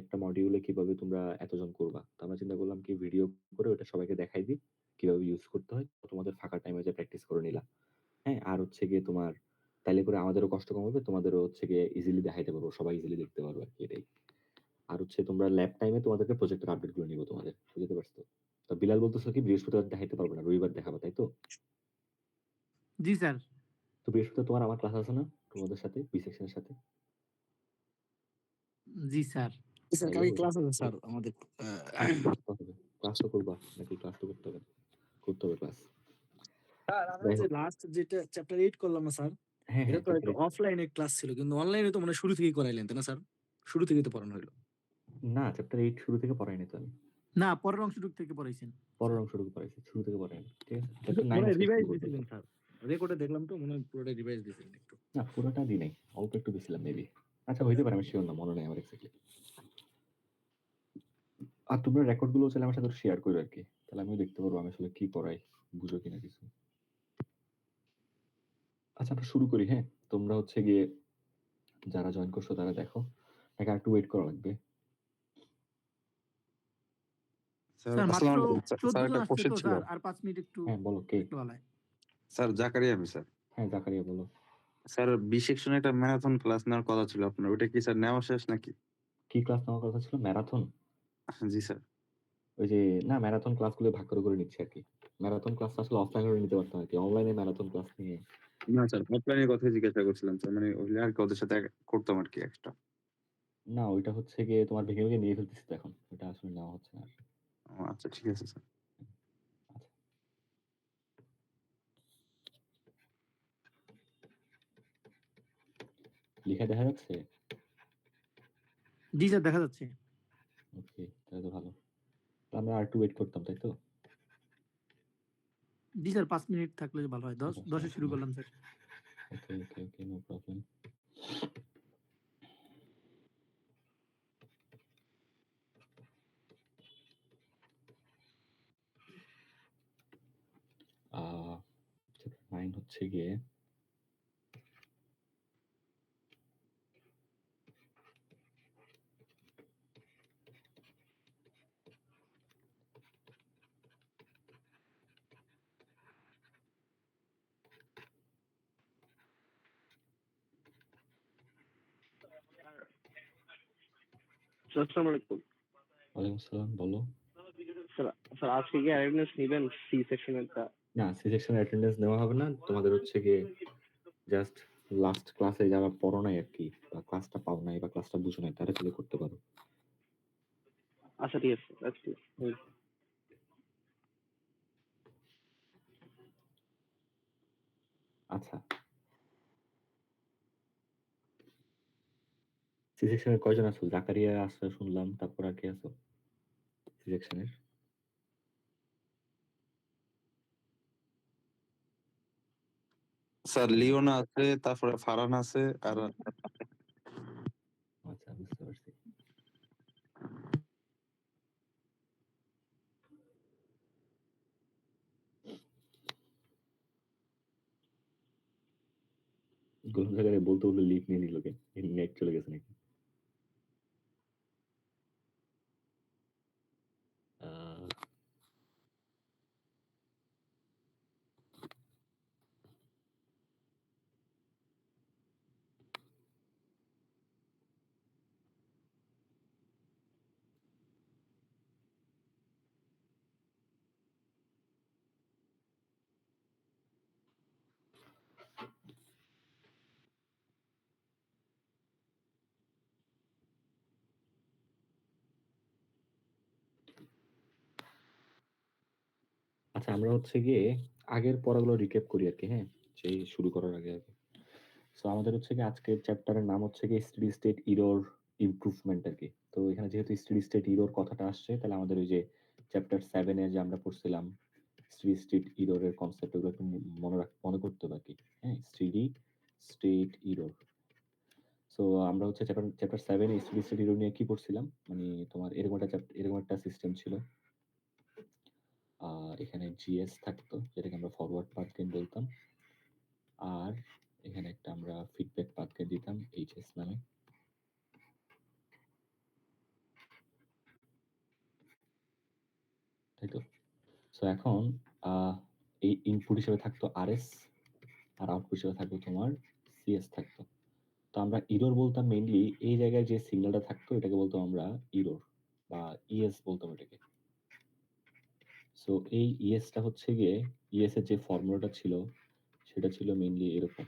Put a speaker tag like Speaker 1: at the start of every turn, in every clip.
Speaker 1: একটা মডিউলে কিভাবে তোমরা এতজন করবা। তো আমরা চিন্তা করলাম কি ভিডিও করে ওটা সবাইকে দেখাই দিই, কিভাবে ইউজ করতে হয়। তোমাদের ফাঁকা টাইমে যে প্র্যাকটিস করে নিলা। হ্যাঁ? আর হচ্ছে গিয়ে তোমার তাইলে করে আমাদেরও কষ্ট কম হবে, তোমাদেরও হচ্ছে গিয়ে ইজিলি দেখাইতে পারবো। সবাই ইজিলি দেখতে পারবে আরকি এটাই। আর হচ্ছে তোমরা ল্যাব টাইমে তোমাদেরকে প্রজেক্টের আপডেট গুলো নিবো তোমাদের। বুঝতে পারছো? তো বিলাল বলতেছো কি বৃহস্পতিবার দেখাইতে পারবে না, রবিবার দেখাবা, তাই তো?
Speaker 2: জি স্যার।
Speaker 1: তো বৃহস্পতিবার তোমার আমার ক্লাস আছে না? তোমাদের সাথে, বি সেকশনের সাথে?
Speaker 2: জি স্যার।
Speaker 3: স্যার
Speaker 1: তাইলে
Speaker 3: কালকে
Speaker 1: হবে।
Speaker 3: ক্লাস আছে স্যার আমাদের।
Speaker 1: ক্লাস তো করতে হবে। ক্লাস তো করবা নাকি ক্লাস তো করতে হবে? করতে হবে ক্লাস।
Speaker 3: স্যার আমরা
Speaker 1: যাই
Speaker 3: যে
Speaker 1: হোক।
Speaker 3: লাস্ট যেটা চ্যাপ্টার 8 করলাম না স্যার,
Speaker 1: হ্যাঁ,
Speaker 3: এটা
Speaker 1: হ্যাঁ,
Speaker 3: তো একটা
Speaker 1: চ্যাপ্টার
Speaker 3: অফলাইনে ক্লাস ছিল, কিন্তু অনলাইনে তো মানে শুরু থেকেই করাইলেন তাই না স্যার? শুরু থেকেই তো পড়ানো হইলো।
Speaker 1: না, চ্যাপ্টার 8 শুরু থেকে পড়াইনি তো আমি।
Speaker 2: না, পরের অংশটুকু থেকে পড়াইছেন
Speaker 1: পরের
Speaker 2: স্যার।
Speaker 1: অংশটুকু পড়াইছি। শুরু থেকে পড়াইনি। ঠিক আছে?
Speaker 3: কিন্তু
Speaker 1: চ্যাপ্টার 9
Speaker 3: মনে হয়
Speaker 1: আজকে
Speaker 3: রিভাইজ
Speaker 1: শুরু করতেছি।
Speaker 3: দিছিলেন স্যার, রেকর্ডে দেখলাম তো মনে হয় পুরোটা রিভাইজ দিছিলেন একটু।
Speaker 1: না, পুরোটা দিই নাই। অল্প একটু দিছিলাম মেবি। আচ্ছা হইতে পারে, আমি সিওর না। মনে নাই আমার এক্সাক্টলি। আর তোমরা রেকর্ড গুলো চাইলে আমার সাথে শেয়ার করো আরকি। তাহলে আমিও দেখতে পারবো আমি আসলে কি পড়াই। বুঝো কিনা কিছু। আচ্ছা আমরা শুরু করি, হ্যাঁ? তোমরা হচ্ছে গিয়ে যারা জয়েন করছো তারা দেখো। নাকি আরেকটু ওয়েট করা লাগবে?
Speaker 4: স্যার
Speaker 2: স্যার মাত্র
Speaker 4: আসসালামু আলাইকুম।
Speaker 2: চোদ্দ
Speaker 4: স্যার
Speaker 2: জন
Speaker 4: একটা
Speaker 2: আসছে
Speaker 4: কোশ্চেন
Speaker 2: তো
Speaker 4: ছিল।
Speaker 2: স্যার, আর 5 মিনিট একটু
Speaker 1: হ্যাঁ, বলো কে?
Speaker 2: একটু ভালো হয়।
Speaker 4: স্যার জাকারিয়া আমি স্যার।
Speaker 1: হ্যাঁ, জাকারিয়া বলো।
Speaker 4: স্যার বি সেকশনে একটা ম্যারাথন ক্লাস নেওয়ার কথা ছিল আপনার, ওটা কি স্যার নেওয়া শেষ নাকি?
Speaker 1: কি ক্লাস নেওয়ার কথা ছিল? ম্যারাথন?
Speaker 4: জি স্যার।
Speaker 1: ওই যে না, ম্যারাথন ক্লাসগুলো ভাগ করে নিচ্ছি আরকি। ম্যারাথন ক্লাস আসলে অফলাইনে নিতে পারতাম আরকি। অনলাইনে ম্যারাথন ক্লাস নিয়ে
Speaker 4: না স্যার, অফলাইনের কথাই জিজ্ঞাসা করছিলাম স্যার, মানে ওইলে আর কি ওদের সাথে করতাম আর কি এক্সট্রা।
Speaker 1: না, ওইটা হচ্ছে গিয়ে তোমার ভেঙে নিয়ে ফেলতেছি তো এখন। ওটা আসলে নেওয়া হচ্ছে না আর।
Speaker 4: আচ্ছা ঠিক আছে স্যার।
Speaker 1: আচ্ছা। লিখা দেখা যাচ্ছে?
Speaker 2: জি স্যার, দেখা যাচ্ছে।
Speaker 1: ওকে, তাহলে তো ভালো। তো আমরা আরেকটু ওয়েট করতাম, তাই তো?
Speaker 2: জি স্যার, 5 মিনিট থাকলে ভালো হয়। 10
Speaker 1: আচ্ছা,
Speaker 2: 10-এ শুরু করলাম স্যার।
Speaker 1: ওকে, নো প্রবলেম। চ্যাপ্টার 9 হচ্ছে গিয়ে
Speaker 5: আসসালামু আলাইকুম
Speaker 1: ওয়ালাইকুম আসসালাম, বলো।
Speaker 5: স্যার। স্যার আজকে কি অ্যাটেন্ডেন্স নেবেন সি সেকশনেরটা?
Speaker 1: না, সি সেকশন অ্যাটেন্ডেন্স নেওয়া হবে না। তোমাদের হচ্ছে গিয়ে জাস্ট লাস্ট ক্লাসে যারা পড়ো নাই আরকি, বা ক্লাসটা পাও নাই বা ক্লাসটা বুঝো নাই, তারা চলে করতে পারো।
Speaker 5: আচ্ছা ঠিক আছে, আচ্ছা ঠিক আছে।
Speaker 1: আচ্ছা, সি সেকশনের কয়জন আছো? জাকারিয়া আছে শুনলাম, তারপর আর কে আছো সি সেকশনের?
Speaker 4: স্যার লিওনা আছে, তারপরে ফারহান আছে, আর
Speaker 1: আচ্ছা, বুঝতে পারছি। গোলাম জাকারিয়া বলতে লিভ নিয়ে নিল কে? নেট চলে গেছে নাকি? আহ, আচ্ছা, আমরা হচ্ছে গিয়ে আগের পড়াগুলো রিক্যাপ করি আরকি, হ্যাঁ? সেই শুরু করার আগে। সো আমাদের হচ্ছে গিয়ে আজকের চ্যাপ্টারের নাম হচ্ছে গিয়ে স্টেডি স্টেট ইরর ইমপ্রুভমেন্ট আরকি। তো এখানে যেহেতু স্টেডি স্টেট ইরর কথাটা আসছে, তাহলে আমাদের ওই যে চ্যাপ্টার 7 এ যে আমরা পড়ছিলাম স্টেডি স্টেট ইরর এর কনসেপ্ট, ওগুলো একটু মনে করতে হবে আরকি। হ্যাঁ? Steady state error. সো আমরা হচ্ছে চ্যাপ্টার 7 এ স্টেডি স্টেট ইরর নিয়ে কি পড়ছিলাম? মানে তোমার এরকম একটা সিস্টেম ছিল। আর এখানে জিএস থাকতো, যেটাকে আমরা ফরওয়ার্ড পাথ গেইন বলতাম। আর এখানে একটা আমরা ফিডব্যাক পাথ গেইন দিতাম এইচএস নামে। তাই তো? সো এখন এই ইনপুট হিসেবে থাকতো RS আর আউটপুট হিসেবে থাকতো তোমার CS থাকতো। তো আমরা ইরর বলতাম মেইনলি এই জায়গায় যে সিগন্যালটা থাকতো এটাকে বলতাম আমরা ইরর বা ES বলতাম এটাকে। সো এই ESটা হচ্ছে গিয়ে ES এর যে ফর্মুলাটা ছিল সেটা ছিল মেইনলি এরকম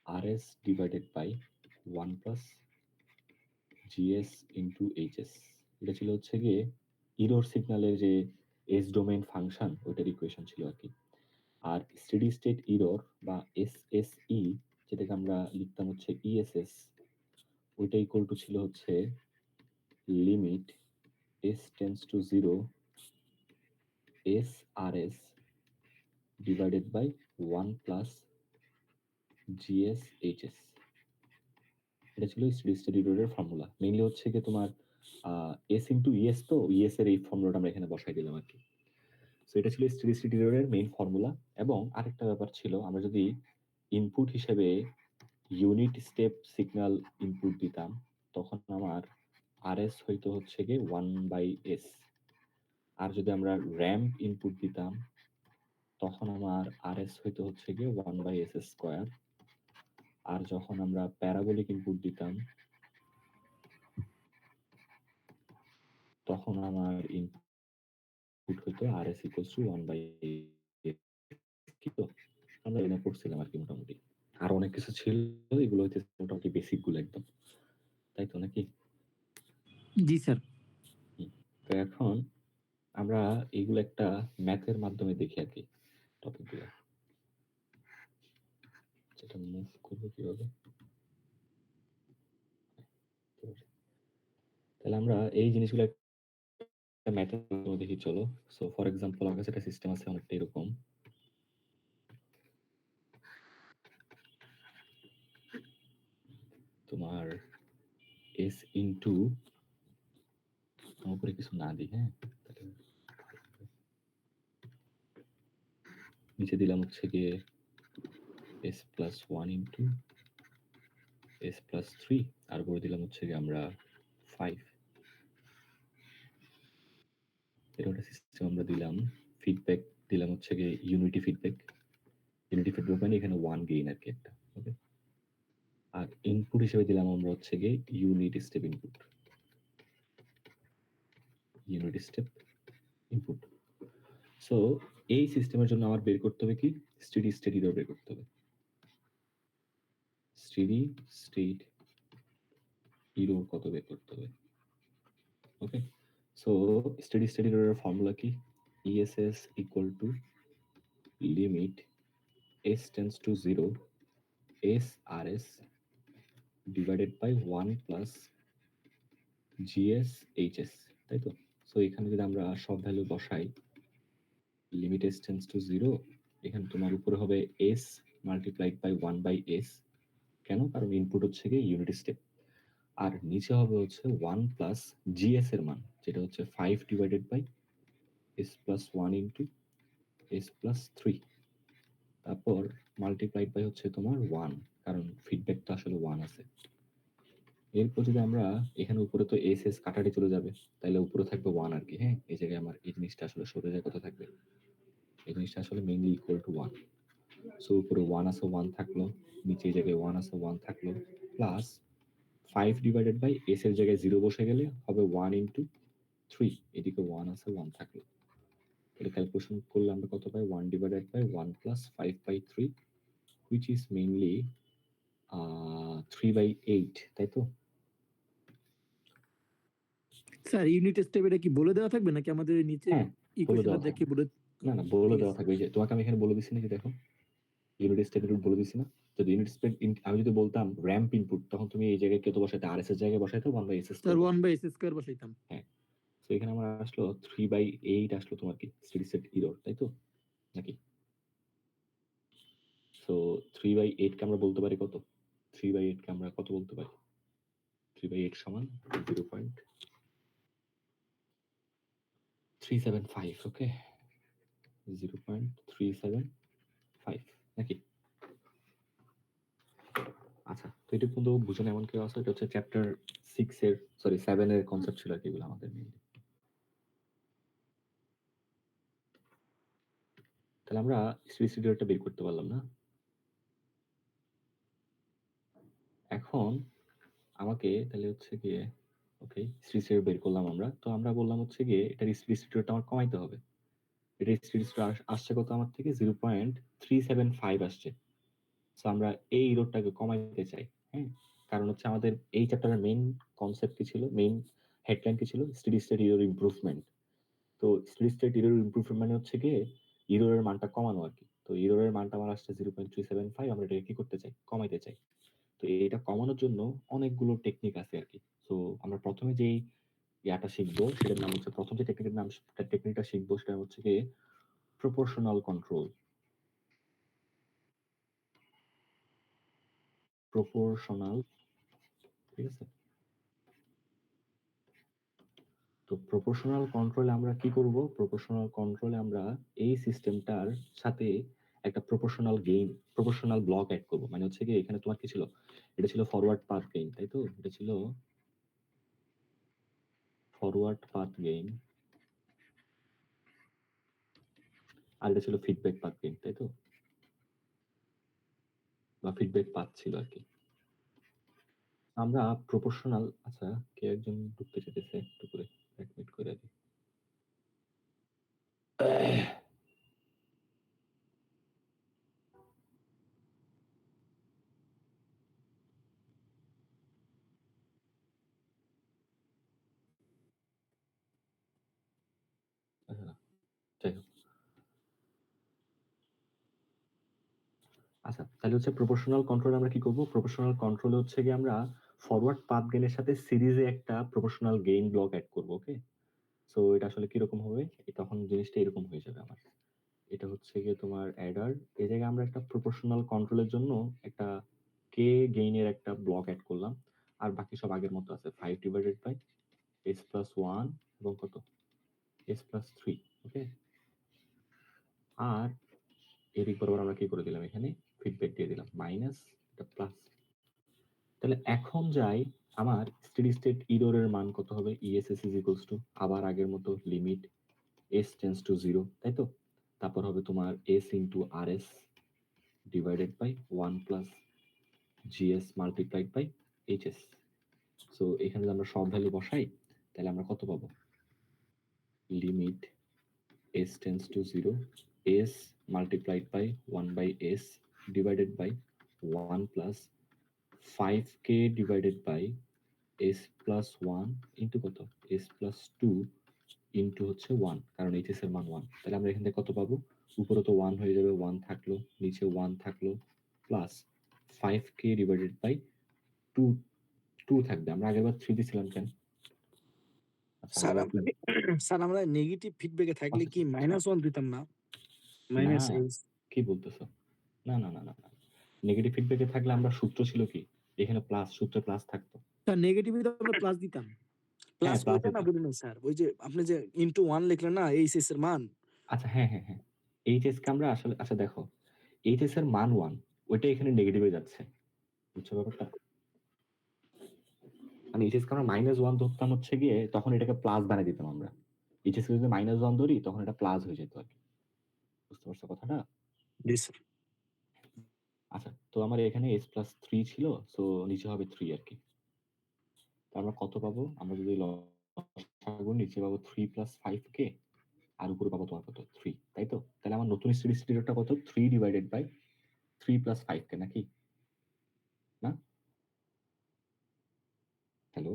Speaker 1: RS divided by 1 plus GS into HS। এটা ছিল হচ্ছে গিয়ে ইরর সিগন্যালের যে এস ডোমেইন ফাংশন ওইটার ইকুয়েশন ছিল আর কি। আর স্টেডি স্টেট ইরর বা SSE যেটাকে আমরা লিখতাম হচ্ছে ESS ওইটা ইকুয়াল টু ছিল হচ্ছে limit S tends to 0 SRS divided by 1 plus GSHS। এটা ছিল স্টেডি স্টেট ইররের ফর্মুলা। মেইনলি হচ্ছে কি তোমার S ইনটু ES, তো ES এর এই ফর্মুলাটা আমরা এখানে বসাই দিলাম আর কি। সো এটা ছিল স্টেডি স্টেট ইররের মেইন ফর্মুলা। এবং আরেকটা ব্যাপার ছিল আমরা যদি ইনপুট হিসেবে ইউনিট স্টেপ সিগন্যাল ইনপুট দিতাম তখন আমার RS হইতো হচ্ছে গিয়ে 1/S। আর যদি আমরা র্যাম্প ইনপুট দিতাম তখন আমার RS হইতো হচ্ছে গিয়ে 1/S স্কোয়ার। আর যখন আমরা প্যারাবোলিক ইনপুট দিতাম তখন আমার ইনপুট হইতো RS ইকুয়ালস টু 1/S। কি তো আমরা এটা করছিলাম আর কি মোটামুটি। আর অনেক কিছু ছিল, এগুলো হইতে মোটামুটি বেসিক গুলো একদম, তাই তো নাকি?
Speaker 2: জি স্যার।
Speaker 1: তো এখন আমরা এইগুলো একটা ম্যাথের মাধ্যমে দেখি আর কি টপিকগুলো। যেটা মুভ করবো কিভাবে, তাহলে আমরা এই জিনিসগুলো একটা ম্যাথের মাধ্যমে দেখি চলো। সো ফর এক্সাম্পল আমার কাছে একটা সিস্টেম আছে অনেকটা এরকম। তোমার S ইনটু উপরে কিছু না দিই, হ্যাঁ নিচে দিলাম হচ্ছে গিয়ে S plus 1 into S plus 3 আর উপরে দিলাম হচ্ছে গিয়ে আমরা 5। এরকম একটা সিস্টেম আমরা দিলাম। ফিডব্যাক দিলাম হচ্ছে গিয়ে ইউনিটি ফিডব্যাক মানে এখানে 1 গেইন আর কি একটা, ওকে। আর ইনপুট হিসেবে দিলাম আমরা হচ্ছে গিয়ে ইউনিট স্টেপ ইনপুট। সো এই সিস্টেমের জন্য আমার বের করতে হবে কি স্টেডি স্টেট ইরর বের করতে হবে। স্টেডি স্টেট ইরর কত বের করতে হবে, ওকে। সো স্টেডি স্টেট ইররের ফর্মুলা কি? ESS equal to limit S tends to 0 SRS divided by 1 plus GSHS, তাই তো? সো এখানে যদি আমরা সব ভ্যালু বসাই, লিমিট S টেন্ডস টু 0, এখানে তোমার উপরে হবে S মাল্টিপ্লাইড বাই 1/S। কেন? কারণ ইনপুট হচ্ছে গিয়ে ইউনিট স্টেপ। আর নিচে হবে হচ্ছে 1 প্লাস GS এর মান, যেটা হচ্ছে 5 divided by S plus 1 into S plus 3, তারপর মাল্টিপ্লাইড বাই হচ্ছে তোমার 1, কারণ ফিডব্যাক তো আসলে 1 আছে। এরপর যদি আমরা এখানে উপরে তো SS কাটাটি চলে যাবে, তাহলে উপরে থাকবে 1 আর কি, হ্যাঁ। এই জায়গায় আমার এই জিনিসটা আসলে সরে যায়, কত থাকবে? এই জিনিসটা আসলে মেইনলি ইকুয়াল টু 1। সো উপরে 1 আছে 1 থাকলো, নিচে এই জায়গায় 1 আছে 1 থাকলো, প্লাস 5 ডিভাইডেড বাই S এর জায়গায় 0 বসে গেলে হবে 1 ইন্টু 3, এদিকে 1 আছে 1 থাকলো। এটা ক্যালকুলেশন করলে আমরা কত পাই? 1 divided by 1 plus 5/3, which is mainly 3/8, তাই তো?
Speaker 2: স্যার ইউনিট স্টেপ এটা কি বলে দেওয়া থাকবে নাকি আমাদের এই নিচে
Speaker 1: হ্যাঁ, বলে
Speaker 2: ইকুয়েশনটা
Speaker 1: দেওয়া
Speaker 2: দেখে
Speaker 1: থাকবে।
Speaker 2: বলে?
Speaker 1: না না, বলে
Speaker 2: ঠিক
Speaker 1: দেওয়া
Speaker 2: আছে।
Speaker 1: থাকবে। এই যে তোমাকে আমি এখানে বলে দিচ্ছি নাকি, দেখো ইউনিট স্টেপ ইনপুট বলে দিচ্ছি না? যদি ইউনিট স্টেপ আমি যদি বলতাম র্যাম্প ইনপুট, তখন তুমি এই জায়গায় কত বসাইতে? RS এর জায়গায় বসাইতে 1/S
Speaker 2: sir
Speaker 1: square.
Speaker 2: 1/S square বসাইতাম।
Speaker 1: হ্যাঁ, তো এখানে আমার আসলো 3/8 আসলো তোমার কি স্টেডি স্টেট ইরর, তাই তো নাকি? সো 3/8 কে আমরা বলতে পারি কত? 3/8 কে আমরা কত বলতে পারি? 3/8 সমান 0.375, ওকে। 0.375 নাকি? আচ্ছা, তো এটা কিন্তু বুঝুন এমন কেউ আছে? এটা হচ্ছে চ্যাপ্টার 6 এর 7 এর কনসেপ্ট ছিল আর কি, এগুলো আমাদের মেইনলি। তাহলে আমরা স্টেডি স্টেট এররটা বের করতে পারলাম না। এখন আমাকে তাহলে হচ্ছে গিয়ে ওকে স্টেডি স্টেট বের করলাম আমরা। তো আমরা বললাম হচ্ছে গিয়ে এটার স্টেডি স্টেট এররটা আমার কমাইতে হবে। এটার স্টেডি স্টেট আসছে কত আমার থেকে 0.375 আসছে। সো আমরা এই এররটাকে কমাইতে চাই। হ্যাঁ, কারণ হচ্ছে আমাদের এই চ্যাপ্টারের মেইন কনসেপ্ট কি ছিল, মেইন হেডলাইন কি ছিল, স্টেডি স্টেট এরর ইমপ্রুভমেন্ট। তো স্টেডি স্টেট এরর ইমপ্রুভমেন্ট মানে হচ্ছে গিয়ে এররের মানটা কমানো আর কি। তো এররের মানটা আমার আসছে 0.375, আমরা এটাকে কি করতে চাই, কমাইতে চাই। তো এটা কমানোর জন্য অনেকগুলো টেকনিক আছে আর কি। তো আমরা প্রথমে যেই ইয়াটা শিখবো সেটার নাম হচ্ছে, প্রথম যে টেকনিকটা শিখবো সেটা হচ্ছে গিয়ে প্রপোর্শনাল কন্ট্রোল। প্রপোর্শনাল, ঠিক আছে। তো প্রপোর্শনাল কন্ট্রোলে আমরা কি করব, প্রপোর্শনাল কন্ট্রোলে আমরা এই সিস্টেমটার সাথে একটা প্রপোর্শনাল ব্লক অ্যাড করব। মানে হচ্ছে কি এখানে তোমার কি ছিল, এটা ছিল ফরওয়ার্ড পাথ গেইন, তাই তো, এটা ছিল ফরওয়ার্ড পাথ গেইন, আর এটা ছিল ফিডব্যাক পাথ গেইন, তাই তো, বা ফিডব্যাক পাথ ছিল আর কি। আমরা প্রপোর্শনাল, আচ্ছা কে একজন ঢুকতে চাইতেছে একটু করে, এক মিনিট করে দিই। আচ্ছা, যাই হোক। আচ্ছা, তাহলে হচ্ছে প্রপোর্শনাল কন্ট্রোল আমরা কি করব, প্রপোর্শনাল কন্ট্রোল হচ্ছে কি আমরা ফরওয়ার্ড পাথ গেইনের সাথে সিরিজে একটা প্রপোর্শনাল গেইন ব্লক অ্যাড করব। ওকে, সো এটা আসলে কিরকম হবে, তখন জিনিসটা এরকম হয়ে যাবে আমার। এটা হচ্ছে গিয়ে তোমার অ্যাডার, এই জায়গায় আমরা একটা প্রপোর্শনাল কন্ট্রোলের জন্য একটা কে গেইনের একটা ব্লক অ্যাড করলাম, আর বাকি সব আগের মতো আছে, 5 ডিভাইডেড বাই s প্লাস 1 এবং কত s প্লাস 3। ওকে, আর এদিক বরাবর আমরা কি করে দিলাম, এখানে ফিডব্যাক দিয়ে দিলাম মাইনাস এটা প্লাস। তাহলে এখন যাই, আমার স্টেডি স্টেট এররের মান কত হবে, ESS ইজ ইকুয়ালস টু আবার আগের মতো লিমিট s টেন্ডস টু 0, তাই তো, তারপর হবে তোমার s into rs divided by 1 plus gs multiplied by hs। So এখানে যদি আমরা সব ভ্যালু বসাই তাহলে আমরা কত পাবো, limit s tends to 0 s multiplied by 1 by s divided by 1 plus 5k divided by s plus 1 into কত, s প্লাস 2 ইন্টু হচ্ছে 1, কারণ এইচএস এর মান 1। তাহলে আমরা এখান থেকে কত পাবো, উপরে তো 1 হয়ে যাবে, 1 থাকলো, নিচে 1 থাকলো, প্লাস 5k ডিভাইডেড বাই 2 2 থাকবে। আমরা আগের বার 3 দিছিলাম কেন, আচ্ছা
Speaker 3: স্যার
Speaker 1: আমরা
Speaker 3: আমরা স্যার আমরা নেগেটিভ ফিডব্যাকে থাকলে
Speaker 1: আচ্ছা,
Speaker 3: কি -1 দিতাম না?
Speaker 1: না
Speaker 3: -8
Speaker 1: কি বলতেছো, না না না না না, নেগেটিভ ফিডব্যাকে থাকলে আমরা সূত্র ছিল কি, এখানে প্লাস, সূত্রে প্লাস থাকতো।
Speaker 2: স্যার নেগেটিভে তো আমরা প্লাস দিতাম।
Speaker 3: প্লাস
Speaker 1: প্লাস
Speaker 3: ওইটা না বলি নাই স্যার। ওই যে আপনি যে ইনটু 1 লিখলেন না এইচএস এর মান।
Speaker 1: আচ্ছা হ্যাঁ হ্যাঁ হ্যাঁ, এইচএস কে আমরা আসলে, আচ্ছা দেখো, এইচএস এর মান 1, ওইটা এখানে নেগেটিভে যাচ্ছে, বুঝছো ব্যাপারটা, মানে এইচএস কে আমরা -1 ধরতাম হচ্ছে গিয়ে, তখন এটাকে প্লাস বানিয়ে দিতাম আমরা। এইচএস কে যদি -1 ধরি তখন এটা প্লাস হয়ে যেত আর কি, বুঝতে পারছো কথাটা।
Speaker 3: জি স্যার।
Speaker 1: আচ্ছা, তো আমার এখানে s প্লাস 3 ছিল, সো নিচে হবে 3 আর কি। তো আমরা কত পাবো, আমরা যদি লসাগু নিচে পাবো 3 প্লাস 5k, আর উপরে পাবো তোমার কত 3, তাই তো। তাহলে আমার নতুন স্টেডি স্টেটটা কত, 3 ডিভাইডেড বাই 3 প্লাস 5k নাকি, না, হ্যালো।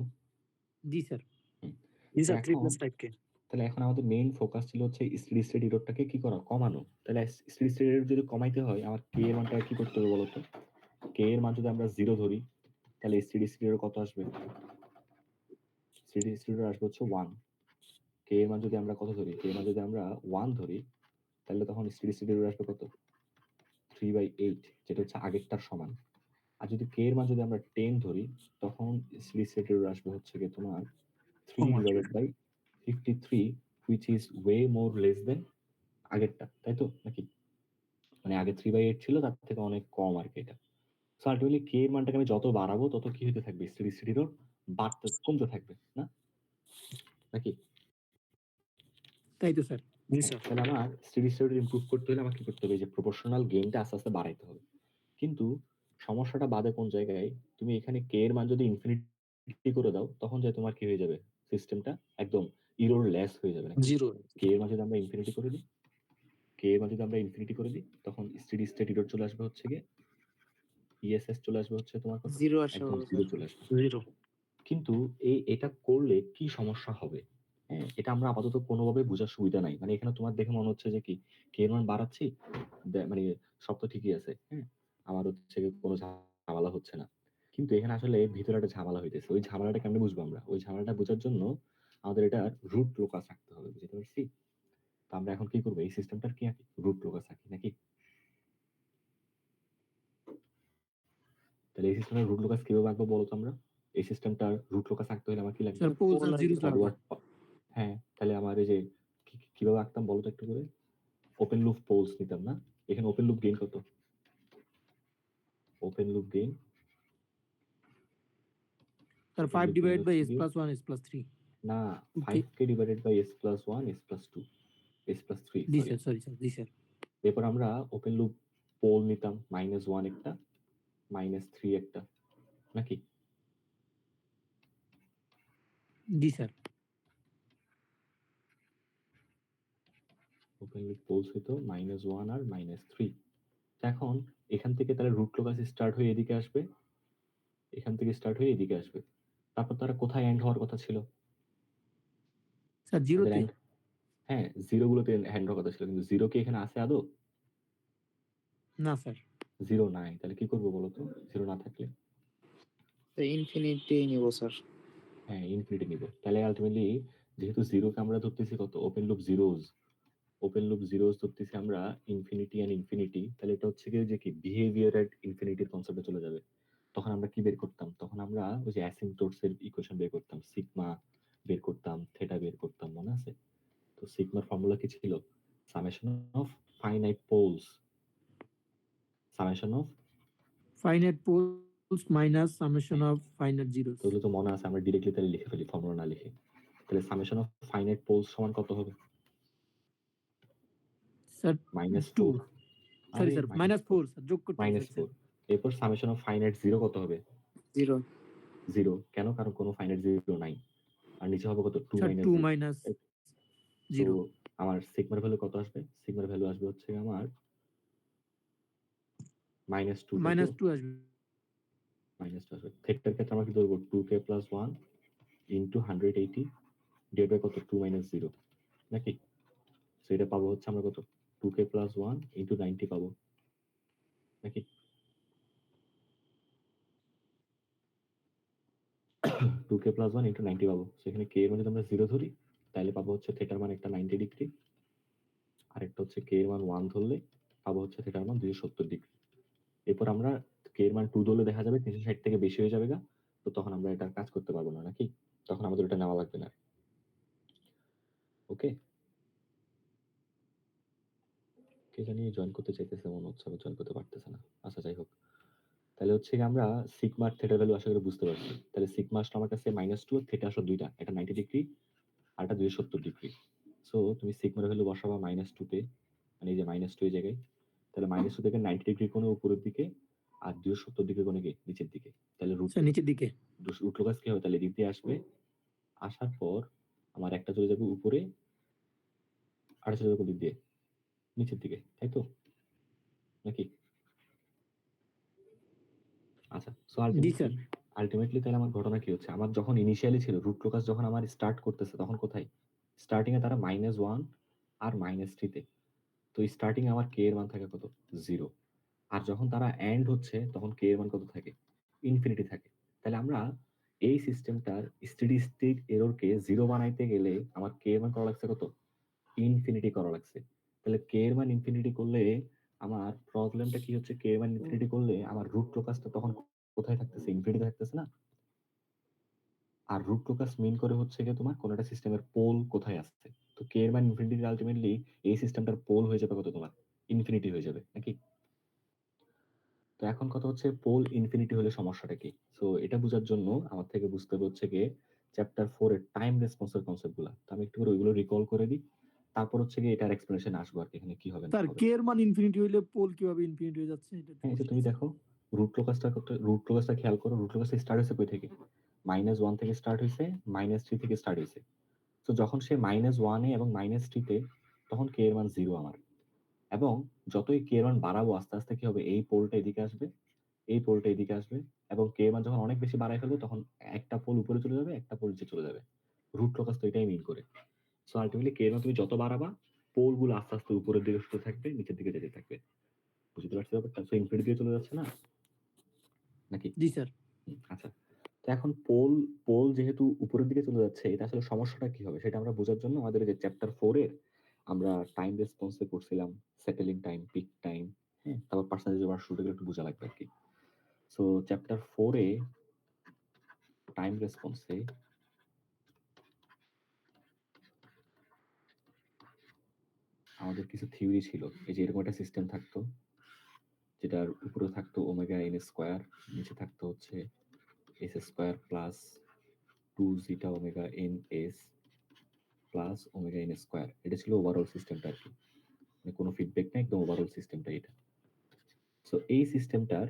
Speaker 2: জি স্যার।
Speaker 3: জি
Speaker 1: তো
Speaker 3: স্যার 3
Speaker 1: এখন,
Speaker 3: প্লাস 5 কে।
Speaker 1: তাহলে এখন আমাদের মেইন ফোকাস ছিল হচ্ছে স্টেডি স্টেট এররটাকে কি করা, কমানো। তাহলে স্টেডি স্টেট এরর যদি কমাইতে হয় আমার কে এর মানটা কি করতে হবে বলতো, কে এর মান যদি আমরা 0 ধরি তাহলে স্টেডি স্টেট এরর কত আসবে, স্টেডি স্টেট এরর আসবে হচ্ছে 1। কে এর মান যদি আমরা কত ধরি, কে এর মান যদি আমরা 1 ধরি তাহলে তখন স্টেডি স্টেট এরর আসবে কত, 3/8, যেটা হচ্ছে আগেরটার সমান। আর যদি কে এর মান যদি আমরা 10 ধরি তখন স্টেডি স্টেট এরর আসবে হচ্ছে কি তোমার 3 divided by 53, which is way more less than আগেরটা, তাই তো নাকি, মানে আগে 3/8 ছিল, তার থেকে অনেক কম আর কি এটা। সো আলটিমেটলি কে এর মানটাকে আমি যত বাড়াবো তত কি হতে থাকবে, স্টেডি স্টেট এরর বাড়তে কমতে থাকবে না, নাকি।
Speaker 2: তাই তো স্যার।
Speaker 3: জি স্যার।
Speaker 1: তাহলে আমার স্টেডি স্টেট ইমপ্রুভ করতে হলে আমাকে কি করতে হবে? এই যে প্রপোর্শনাল গেইনটা আস্তে আস্তে বাড়াইতে হবে। কিন্তু সমস্যাটা বাধে কোন জায়গায়? তুমি এখানে কে এর মান যদি ইনফিনিটি করে দাও, তখন যে তোমার কি হয়ে যাবে? সিস্টেমটা একদম এরর লেস হয়ে যাবে নাকি?
Speaker 3: জিরো।
Speaker 1: কে এর মান যদি আমরা ইনফিনিটি করে দিই, কে এর মান যদি আমরা ইনফিনিটি করে দিই, তখন স্টেডি স্টেট এরর চলে আসবে হচ্ছে গিয়ে ইএসএস চলে আসবে হচ্ছে তোমার কত?
Speaker 6: জিরো আসা
Speaker 1: একদম
Speaker 6: হবে
Speaker 1: জিরো
Speaker 6: স্যার।
Speaker 1: চলে আসবে।
Speaker 3: জিরো।
Speaker 1: কিন্তু এটা করলে কি সমস্যা হবে? হ্যাঁ, এটা আমরা আপাতত কোনোভাবে বোঝার সুবিধা নাই। মানে এখানে তোমার দেখে মনে হচ্ছে যে কি কে এর মান বাড়াচ্ছি, মানে সব তো ঠিকই আছে। হ্যাঁ, আমার হচ্ছে গিয়ে কোনো ঝামেলা হচ্ছে না। কিন্তু এখানে আসলে ভিতরে একটা ঝামেলা হইতেছে। ওই ঝামেলাটা কেমনে বুঝবো আমরা? ওই ঝামেলাটা বোঝার জন্য আমাদের এটার রুট লোকাস রাখতে হবে। বুঝতে পারছি? তো আমরা এখন কি করবো? এই সিস্টেমটার কি আঁকি? রুট লোকাস আঁকি নাকি? তাহলে এই সিস্টেমের রুট লোকাস কিভাবে আঁকবো বলো তো আমরা? এই সিস্টেমটার রুট লোকাস আঁকতে হলে আমার কি লাগবে?
Speaker 2: স্যার পোলস আর জিরোস লাগবে।
Speaker 1: ফরওয়ার্ড। হ্যাঁ, তাহলে আমার এই যে কিভাবে আঁকতাম বলো তো একটু করে? ওপেন লুপ পোলস নিতাম না? এখানে ওপেন লুপ গেইন কত? Open loop gain
Speaker 2: sir 5 divided by s + 1 s + 3।
Speaker 1: না,
Speaker 2: okay
Speaker 1: 5k divided by s plus 1 s plus 2 s plus 3
Speaker 2: জি
Speaker 1: সরি।
Speaker 2: স্যার, সরি স্যার, জি স্যার।
Speaker 1: এরপর আমরা ওপেন লুপ পোল নিতাম -1 একটা, -3 একটা নাকি?
Speaker 2: জি স্যার।
Speaker 1: ওপেন লুপ পোলস হইতো -1 আর -3। এখন এখান থেকে তাহলে রুট লোকাস স্টার্ট হয়ে এদিকে আসবে, এখান থেকে স্টার্ট হয়ে এদিকে আসবে। তারপর তারা কোথায় এন্ড হওয়ার কথা ছিল?
Speaker 2: স্যার
Speaker 1: তাদের
Speaker 2: জিরোতে।
Speaker 1: end, হ্যাঁ, জিরো গুলোতে এন্ড হওয়ার কথা ছিল, কিন্তু জিরো কি এখানে আছে আদৌ?
Speaker 2: না স্যার।
Speaker 1: জিরো নাই, তাহলে কি করবো বলো তো? জিরো না থাকলে
Speaker 6: ইনফিনিটি নিব স্যার।
Speaker 1: হ্যাঁ ইনফিনিটি নিব। তাহলে আলটিমেটলি যেহেতু জিরোকে আমরা ধরতেছি কত? Open loop zeros, open loop zeros ধরতেছি আমরা ইনফিনিটি এন্ড ইনফিনিটি। তাহলে এটা হচ্ছে কি যে কি বিহেভিয়ার এট ইনফিনিটির কনসেপ্টে চলে যাবে। তখন আমরা কি বের করতাম? তখন আমরা ওই যে অ্যাসিম্পটোটস এর ইকুয়েশন বের করতাম, সিগমা বের করতাম, থেটা বের করতাম, মনে আছে? তো সিগমার ফর্মুলা কি ছিল? Summation of finite poles, summation of,
Speaker 2: finite poles minus summation of finite zeros.
Speaker 1: তোগুলো তো মনে আছে, আমরা ডিরেক্টলি তাহলে লিখে ফেলি ফর্মুলা না লিখে। তাহলে সামেশন অফ ফাইনাইট পোলস সমান কত হবে?
Speaker 2: স্যার
Speaker 1: -4।
Speaker 2: 2 সরি
Speaker 1: আরে
Speaker 2: স্যার -4 স্যার, যোগ করতে হবে স্যার।
Speaker 1: -4। এরপর সামেশন অফ ফাইনাইট জিরো কত হবে?
Speaker 6: জিরো।
Speaker 1: 0। কেন? কারণ কোনো ফাইনাইট জিরো নাই। আর নিচে হবে কত? 2
Speaker 2: স্যার 2 মাইনাস
Speaker 1: -0। তো
Speaker 2: 0
Speaker 1: আমার সিগমার ভ্যালু কত আসবে? সিগমার ভ্যালু আসবে হচ্ছে আমার -2, তাই তো?
Speaker 2: -2 আসবে।
Speaker 1: -2 আসবে। থেটার ক্ষেত্রে আমরা কি ধরবো? 2k + 1 ইনটু 180 ডিভাইড বাই কত? 2 - 0 নাকি? সো এটা পাবো হচ্ছে আমরা কত? 2k + 1 ইনটু 90 পাবো নাকি? 2k + 1 ইনটু 90 পাবো। সেখানে k এর মান যদি আমরা 0 ধরি, তাহলে পাবো হচ্ছে থেটার মান একটা 90 ডিগ্রি, আর একটা হচ্ছে k এর মান 1 ধরলে পাবো হচ্ছে থেটার মান 270 ডিগ্রি। এরপর আমরা k এর মান 2 ধরলে দেখা যাবে 360 থেকে বেশি হয়ে যাবে গা। তো তখন আমরা এটা কাজ করতে পারবো না নাকি? তখন আমাদের এটা নেওয়া লাগবে না। ওকে? কে জানি জয়েন করতে চাইতেছে মনে হচ্ছে, আবার জয়েন করতে পারতেছে না। আচ্ছা যাই হোক। তাহলে হচ্ছে গিয়ে আমরা সিগমার থেটার ভ্যালু আশা করি বুঝতে পারছি। তাহলে সিগমা আসলো আমার কাছে -2 আর থেটা আসলো দুইটা। একটা 90 ডিগ্রি আর একটা 270 ডিগ্রি। সো তুমি সিগমার ভ্যালু বসাবা -2 তে, মানে এই যে -2 এই জায়গায়। তাহলে -2 থেকে 90 ডিগ্রি কোণে উপরের দিকে আর 270 ডিগ্রি কোণে কি নিচের দিকে। তাহলে
Speaker 2: স্যার নিচের দিকে।
Speaker 1: রুট লোকাস কি হবে? তাহলে এদিক দিয়ে আসবে। আসার পর আমার একটা চলে যাবে উপরে, আর চলে যাবে দিক দিয়ে নিচের দিকে, তাই তো? নাকি? আচ্ছা, সো
Speaker 2: জি স্যার।
Speaker 1: আলটিমেটলি তাহলে আমার ঘটনা কি হচ্ছে? আমার যখন ইনিশিয়ালি ছিল রুট লোকাস, যখন আমার স্টার্ট করতেছে তখন কোথায়? স্টার্টিং এ তারা -1 আর -3 তে। তো স্টার্টিং এ আমার k এর মান থাকে কত? 0। আর যখন তারা এন্ড হচ্ছে তখন k এর মান কত থাকে? ইনফিনিটি থাকে। তাহলে আমরা এই সিস্টেমটার স্টেডি স্টেট এরর কে 0 বানাইতে গেলে আমার k এর মান করা লাগছে কত? ইনফিনিটি করা লাগছে। তাহলে k এর মান ইনফিনিটি করলে আমার প্রবলেমটা কি হচ্ছে? k এর মান ইনফিনিটি করলে আমার রুট লোকাসটা তখন কোথায় থাকতেছে? ইনফিনিটি থাকতেছে না? আর রুট লোকাস মিন করে হচ্ছে গিয়ে তোমার কোন একটা সিস্টেমের পোল কোথায় আসছে। তো k এর মান ইনফিনিটি আলটিমেটলি এই সিস্টেমটার পোল হয়ে যাবে কত তোমার? ইনফিনিটি হয়ে যাবে নাকি? তো এখন কথা হচ্ছে পোল ইনফিনিটি হলে সমস্যাটা কি? সো এটা বোঝার জন্য আমার থেকে বুঝতে হবে হচ্ছে গিয়ে চ্যাপ্টার 4 এর টাইম রেসপন্স এর কনসেপ্ট গুলা। তো আমি একটু করে ওইগুলো রিকল করে দিই। তারপর হচ্ছে গিয়ে এটার এক্সপ্লেনেশন আসবো আর কি, এখানে কি হবে না
Speaker 2: স্যার
Speaker 1: হবে।
Speaker 2: কে এর মান ইনফিনিটি হইলে পোল কিভাবে ইনফিনিটি হয়ে যাচ্ছে এটা একটু
Speaker 1: হ্যাঁ, এই যে
Speaker 2: বলতে
Speaker 1: তুমি
Speaker 2: চাচ্ছি।
Speaker 1: দেখো রুট লোকাসটা খেয়াল করো, রুট লোকাসটা স্টার্ট হয়েছে কই থেকে? -1 থেকে স্টার্ট হয়েছে, -3 থেকে স্টার্ট হয়েছে। তো যখন সে -1 এ এবং -3 তে, তখন কে এর মান 0 আমার। এবং যতই কে এর মান বাড়াবো আস্তে আস্তে কি হবে, এই পোলটা এদিকে আসবে, এই পোলটা এদিকে আসবে, এবং কে এর মান যখন অনেক বেশি বাড়ায় ফেলবো তখন একটা পোল উপরে চলে যাবে, একটা পোল নিচে চলে যাবে। রুট লোকাস তো এটাই মিন করে। সো আলটিমেটলি কে এর মান তুমি যত বাড়াবা, পোল গুলো আস্তে আস্তে উপরের দিকে উঠতে থাকবে, নিচের দিকে যেতে থাকবে। বুঝতে পারছো ব্যাপারটা? সো ইনফিনিটি দিয়ে চলে যাচ্ছে না নাকি?
Speaker 2: জি স্যার।
Speaker 1: আচ্ছা, তো এখন পোল পোল যেহেতু উপরের দিকে চলে যাচ্ছে, এটা আসলে সমস্যাটা কি হবে সেটা আমরা বোঝার জন্য আমাদের এই যে চ্যাপ্টার 4 এর আমরা টাইম রেসপন্সে পড়ছিলাম, সেটেলিং টাইম, পিক টাইম, হ্যাঁ, তারপর পার্সেন্টেজ ওভার শুট, এগুলো একটু বোঝা লাগবে আর কি। সো চ্যাপ্টার 4 এ টাইম রেসপন্সে আমাদের কিছু থিওরি ছিল। এই যে এরকম একটা সিস্টেম থাকতো, যেটার উপরে থাকতো ওমেগা এন স্কোয়ার, নিচে থাকতো হচ্ছে s square plus 2 zeta omega n s plus omega n square. এটা ছিল ওভারঅল সিস্টেমটা আর কি, মানে কোনো ফিডব্যাক নেই, একদম ওভারঅল সিস্টেমটা এটা। সো এই সিস্টেমটার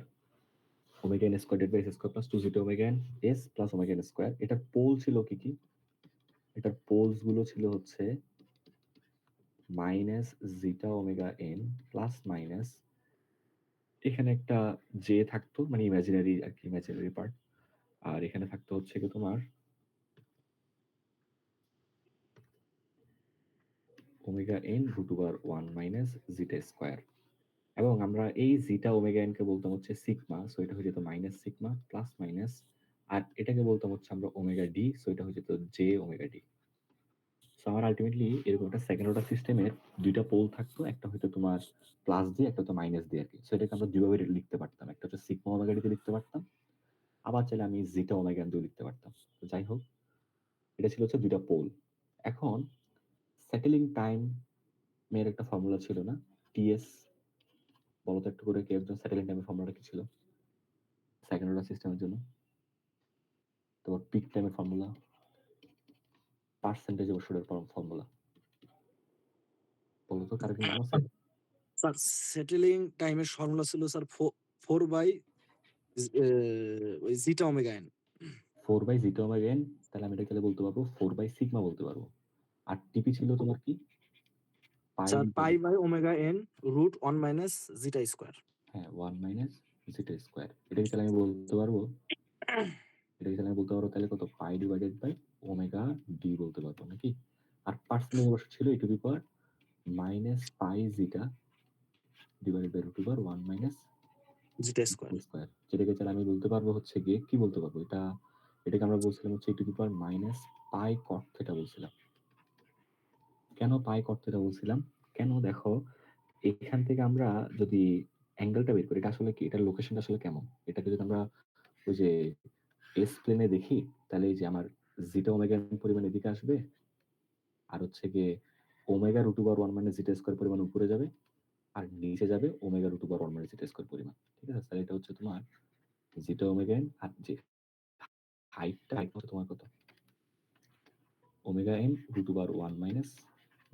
Speaker 1: omega n square divide by s square plus 2 zeta omega n s plus omega n square, এটার পোল ছিল কি কি? এটার পোলস গুলো ছিল হচ্ছে minus zeta omega n plus minus, এখানে একটা জে থাকতো, মানে ইমাজিনারি আর কি, ইমাজিনারি পার্ট। আর এখানে থাকতো হচ্ছে কি তোমার omega N root over 1 minus zeta square. এবং আমরা এই জিটা ওমেগা এন কে বলতাম হচ্ছে সিগমা, সো এটা হয়ে যেত মাইনাস সিগমা প্লাস মাইনাস, আর এটাকে বলতাম হচ্ছে আমরা ওমেগা ডি, সো এটা হয়ে যেত জে ওমেগা ডি। সো আমার আলটিমেটলি এরকম একটা সেকেন্ড অর্ডার সিস্টেমের দুইটা পোল থাকতো, একটা হয়তো তোমার প্লাস দিয়ে, একটা হতো মাইনাস দিয়ে আর কি। সো এটাকে আমরা দুইভাবে লিখতে পারতাম, একটা হচ্ছে সিগমা ওমেগা ডি দিয়ে লিখতে পারতাম, আবার চাইলে আমি জিটা ওমেগা এন দিয়ে লিখতে পারতাম। তো যাই হোক, এটা ছিল হচ্ছে দুইটা পোল। এখন সেটেলিং টাইম এর একটা ফর্মুলা ছিল না, টিএস? বলতো একটু করে, কি একজন সেটেলিং টাইমের ফর্মুলাটা কি ছিল সেকেন্ড অর্ডার সিস্টেমের জন্য? তারপর পিক টাইমের ফর্মুলা, পার্সেন্টেজ ওভার শুটের ফর্মুলা, বলতো কারো কি মনে আছে?
Speaker 3: স্যার সেটেলিং টাইমের ফর্মুলা ছিল স্যার 4 বাই ওই zeta omega n.
Speaker 1: 4 by zeta omega N, তাহলে আমি এটা তাহলে বলতে পারবো 4 বাই সিগমা বলতে পারবো। আর টিপি ছিল তোমার কি? Pi.
Speaker 3: Sir pi by omega N root 1 minus zeta square.
Speaker 1: হ্যাঁ, 1 মাইনাস জিটা স্কোয়ার। এটা কি তাহলে আমি বলতে পারবো, এটা কি তাহলে আমি বলতে পারবো তাহলে কত? Pi divided by omega d বলতে পারবো নাকি? আর পার্সেন্টেজ অবশ্য ছিল e to the power minus pi zeta divided by root over 1 minus
Speaker 3: zeta square.
Speaker 1: Square, যেটাকে তাহলে আমি বলতে পারবো হচ্ছে গিয়ে কি বলতে পারবো, এটা এটাকে আমরা বলছিলাম হচ্ছে e to the power minus pi cot theta বলছিলাম। কেন পাই কট থিটা বলছিলাম? কেন দেখো, এখান থেকে আমরা যদি অ্যাঙ্গেলটা বের করি, এটা আসলে কি, এটার লোকেশনটা আসলে কেমন, এটাকে যদি আমরা ওই যে এস প্লেনে দেখি, তাহলে এই যে আমার জিটা ওমেগা পরিমাণ এদিকে আসবে, আর হচ্ছে গিয়ে omega root over 1 minus zeta square পরিমাণ উপরে যাবে, আর নিচে যাবে omega root over 1 minus zeta square পরিমাণ। ঠিক আছে, তাহলে এটা হচ্ছে তোমার জিটা ওমেগা এন, আর যে হাইটটা, হাইট হচ্ছে তোমার কত? Omega N root over 1 minus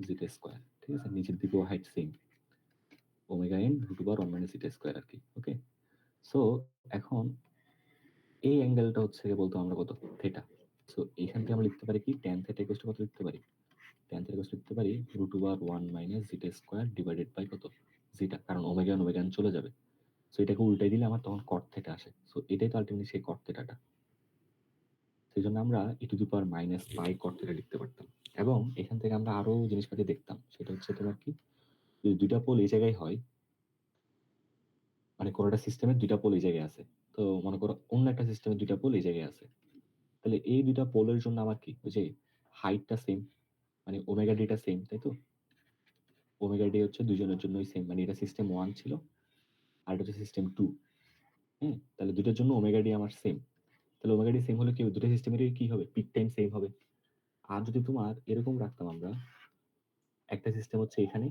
Speaker 1: zeta square. ঠিক আছে, নিচের দিকেও height same, omega N root over 1 minus zeta square আর কি। ওকে, সো এখন এই অ্যাঙ্গেলটা হচ্ছে বলতো আমরা কত? থিটা। সো এখান থেকে আমরা লিখতে পারি কি, ট্যান থিটা ইকুয়াল টু কত লিখতে পারি? ট্যান থিটা ইকুয়াল টু লিখতে পারি root over 1 minus zeta square divided by কত? জিটা, কারণ ওমেগা চলে যাবে। সো এটাকে উল্টাই দিলে আমার তখন কট থিটা আসে। সো এটাই তো আলটিমেটলি সেই কট থিটাটা। সেই জন্য আমরা e to the power minus pi cot theta লিখতে পারতাম। এবং এখান থেকে আমরা আরো জিনিসপাতি দেখতাম, সেটা হচ্ছে তোমার কি, যদি দুইটা পোল এই জায়গায় হয়, মানে কোনো একটা সিস্টেমের দুইটা পোল এই জায়গায় আছে, তো মনে করো অন্য একটা সিস্টেমের দুইটা পোল এই জায়গায় আছে, তাহলে এই দুইটা পোলের জন্য আমার কি, ওই যে হাইটটা সেম, মানে ওমেগা ডিটা সেম, তাই তো? ওমেগা ডি হচ্ছে দুজনের জন্যই সেম, মানে এটা সিস্টেম 1 ছিল আর এটা হচ্ছে সিস্টেম 2। হ্যাঁ, তাহলে দুটোর জন্য ওমেগা ডি আমার সেম, তাহলে ওমেগা ডি সেম হলে কি হবে, দুটো সিস্টেমেরই কি হবে, পিক টাইম সেম হবে। আর যদি তোমার এরকম রাখতাম আমরা, একটা সিস্টেম হচ্ছে এখানে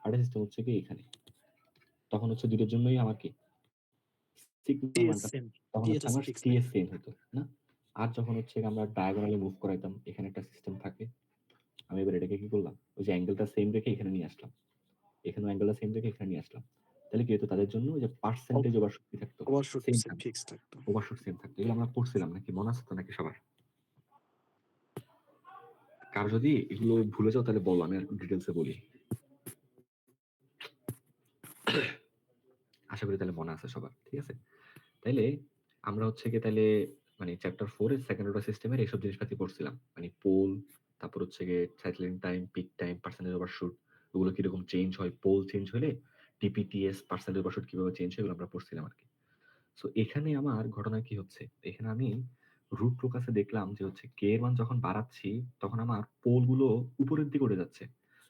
Speaker 1: আর একটা সিস্টেম হচ্ছে কি এখানে, তখন হচ্ছে দুটোর জন্যই আমার কি সিগমা
Speaker 3: টিএস
Speaker 1: মানটা,
Speaker 3: সেম।
Speaker 1: তখন
Speaker 3: টিএস
Speaker 1: হচ্ছে
Speaker 3: আছে
Speaker 1: আমার
Speaker 3: ফিক্স
Speaker 1: টিএস
Speaker 3: থাকে।
Speaker 1: সেম হতো না। আর যখন হচ্ছে আমরা ডায়াগোনালি মুভ করাইতাম, এখানে একটা সিস্টেম থাকে, আমি এবার এটাকে কি করলাম, ওই যে অ্যাঙ্গেলটা সেম রেখে এখানে নিয়ে আসলাম, এখানেও অ্যাঙ্গেলটা সেম রেখে এখানে নিয়ে আসলাম, তাহলে কি হতো তাদের জন্য যে পার্সেন্টেজ ওভারশুট কি থাকতো,
Speaker 3: ওভারশুট
Speaker 1: সেম থাকতো,
Speaker 3: ফিক্সড থাকতো।
Speaker 1: ওভারশুট সেম থাকতো। এগুলো আমরা পড়ছিলাম নাকি, মনে আছে তো নাকি সবার? কার যদি এগুলো ভুলে যাও তাহলে বলো, আমি আর ডিটেলসে বলি। আশা করি তাহলে মনে আছে সবার, ঠিক আছে? তাইলে আমরা হচ্ছে কি তাহলে মানে চ্যাপ্টার 4 এর সেকেন্ড অর্ডার সিস্টেমের এইসব জিনিসপাতি পড়ছিলাম, মানে পোল, তারপর হচ্ছে গিয়ে cycling time, peak time, percentage overshoot, ওগুলো কিরকম চেঞ্জ হয়, পোল চেঞ্জ হলে টিপিটিএস পার্সেন্টেজ ওভারশুট কিভাবে চেঞ্জ হয়, এগুলো আমরা পড়ছিলাম আর কি। সো এখানে আমার ঘটনা কি হচ্ছে, এখানে আমি রুট লোকাসে দেখলাম যে হচ্ছে কে এর মান যখন বাড়াচ্ছি তখন আমার পোল গুলো উপরের দিকে উঠে যাচ্ছে।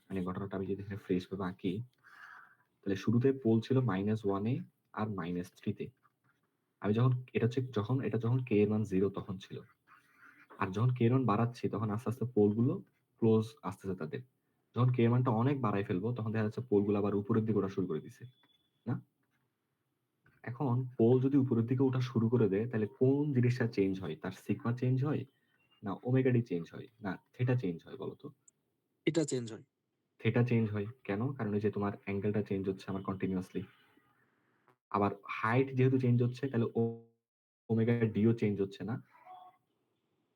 Speaker 1: মানে ঘটনাটা আমি যদি এখানে ফ্রেশ ভাবে আঁকি, তাহলে শুরুতে পোল ছিল -1 এ আর -3 তে। আমি যখন এটা যখন কে এর মান 0 তখন ছিল, আর যখন কে এর মান বাড়াচ্ছি তখন আস্তে আস্তে পোল গুলো ক্লোজ আসতেছে তাদের। যখন কে এর মানটা অনেক বাড়াই ফেলবো তখন দেখা যাচ্ছে পোল গুলো আবার উপরের দিকে ওঠা শুরু করে দিছে, না? এখন পোল যদি উপরের দিকে ওঠা শুরু করে দেয় তাহলে কোন জিনিসটা চেঞ্জ হয়, তার সিগমা চেঞ্জ হয়, না ওমেগা ডি চেঞ্জ হয়, না থেটা চেঞ্জ হয়, বলো তো?
Speaker 3: এটা চেঞ্জ হয়।
Speaker 1: থেটা চেঞ্জ হয় কেন? কারণ এই যে তোমার অ্যাঙ্গেলটা চেঞ্জ হচ্ছে আমার কন্টিনিউয়াসলি। আবার হাইট যেহেতু চেঞ্জ হচ্ছে তাহলে ওমেগা ডিও চেঞ্জ হচ্ছে না,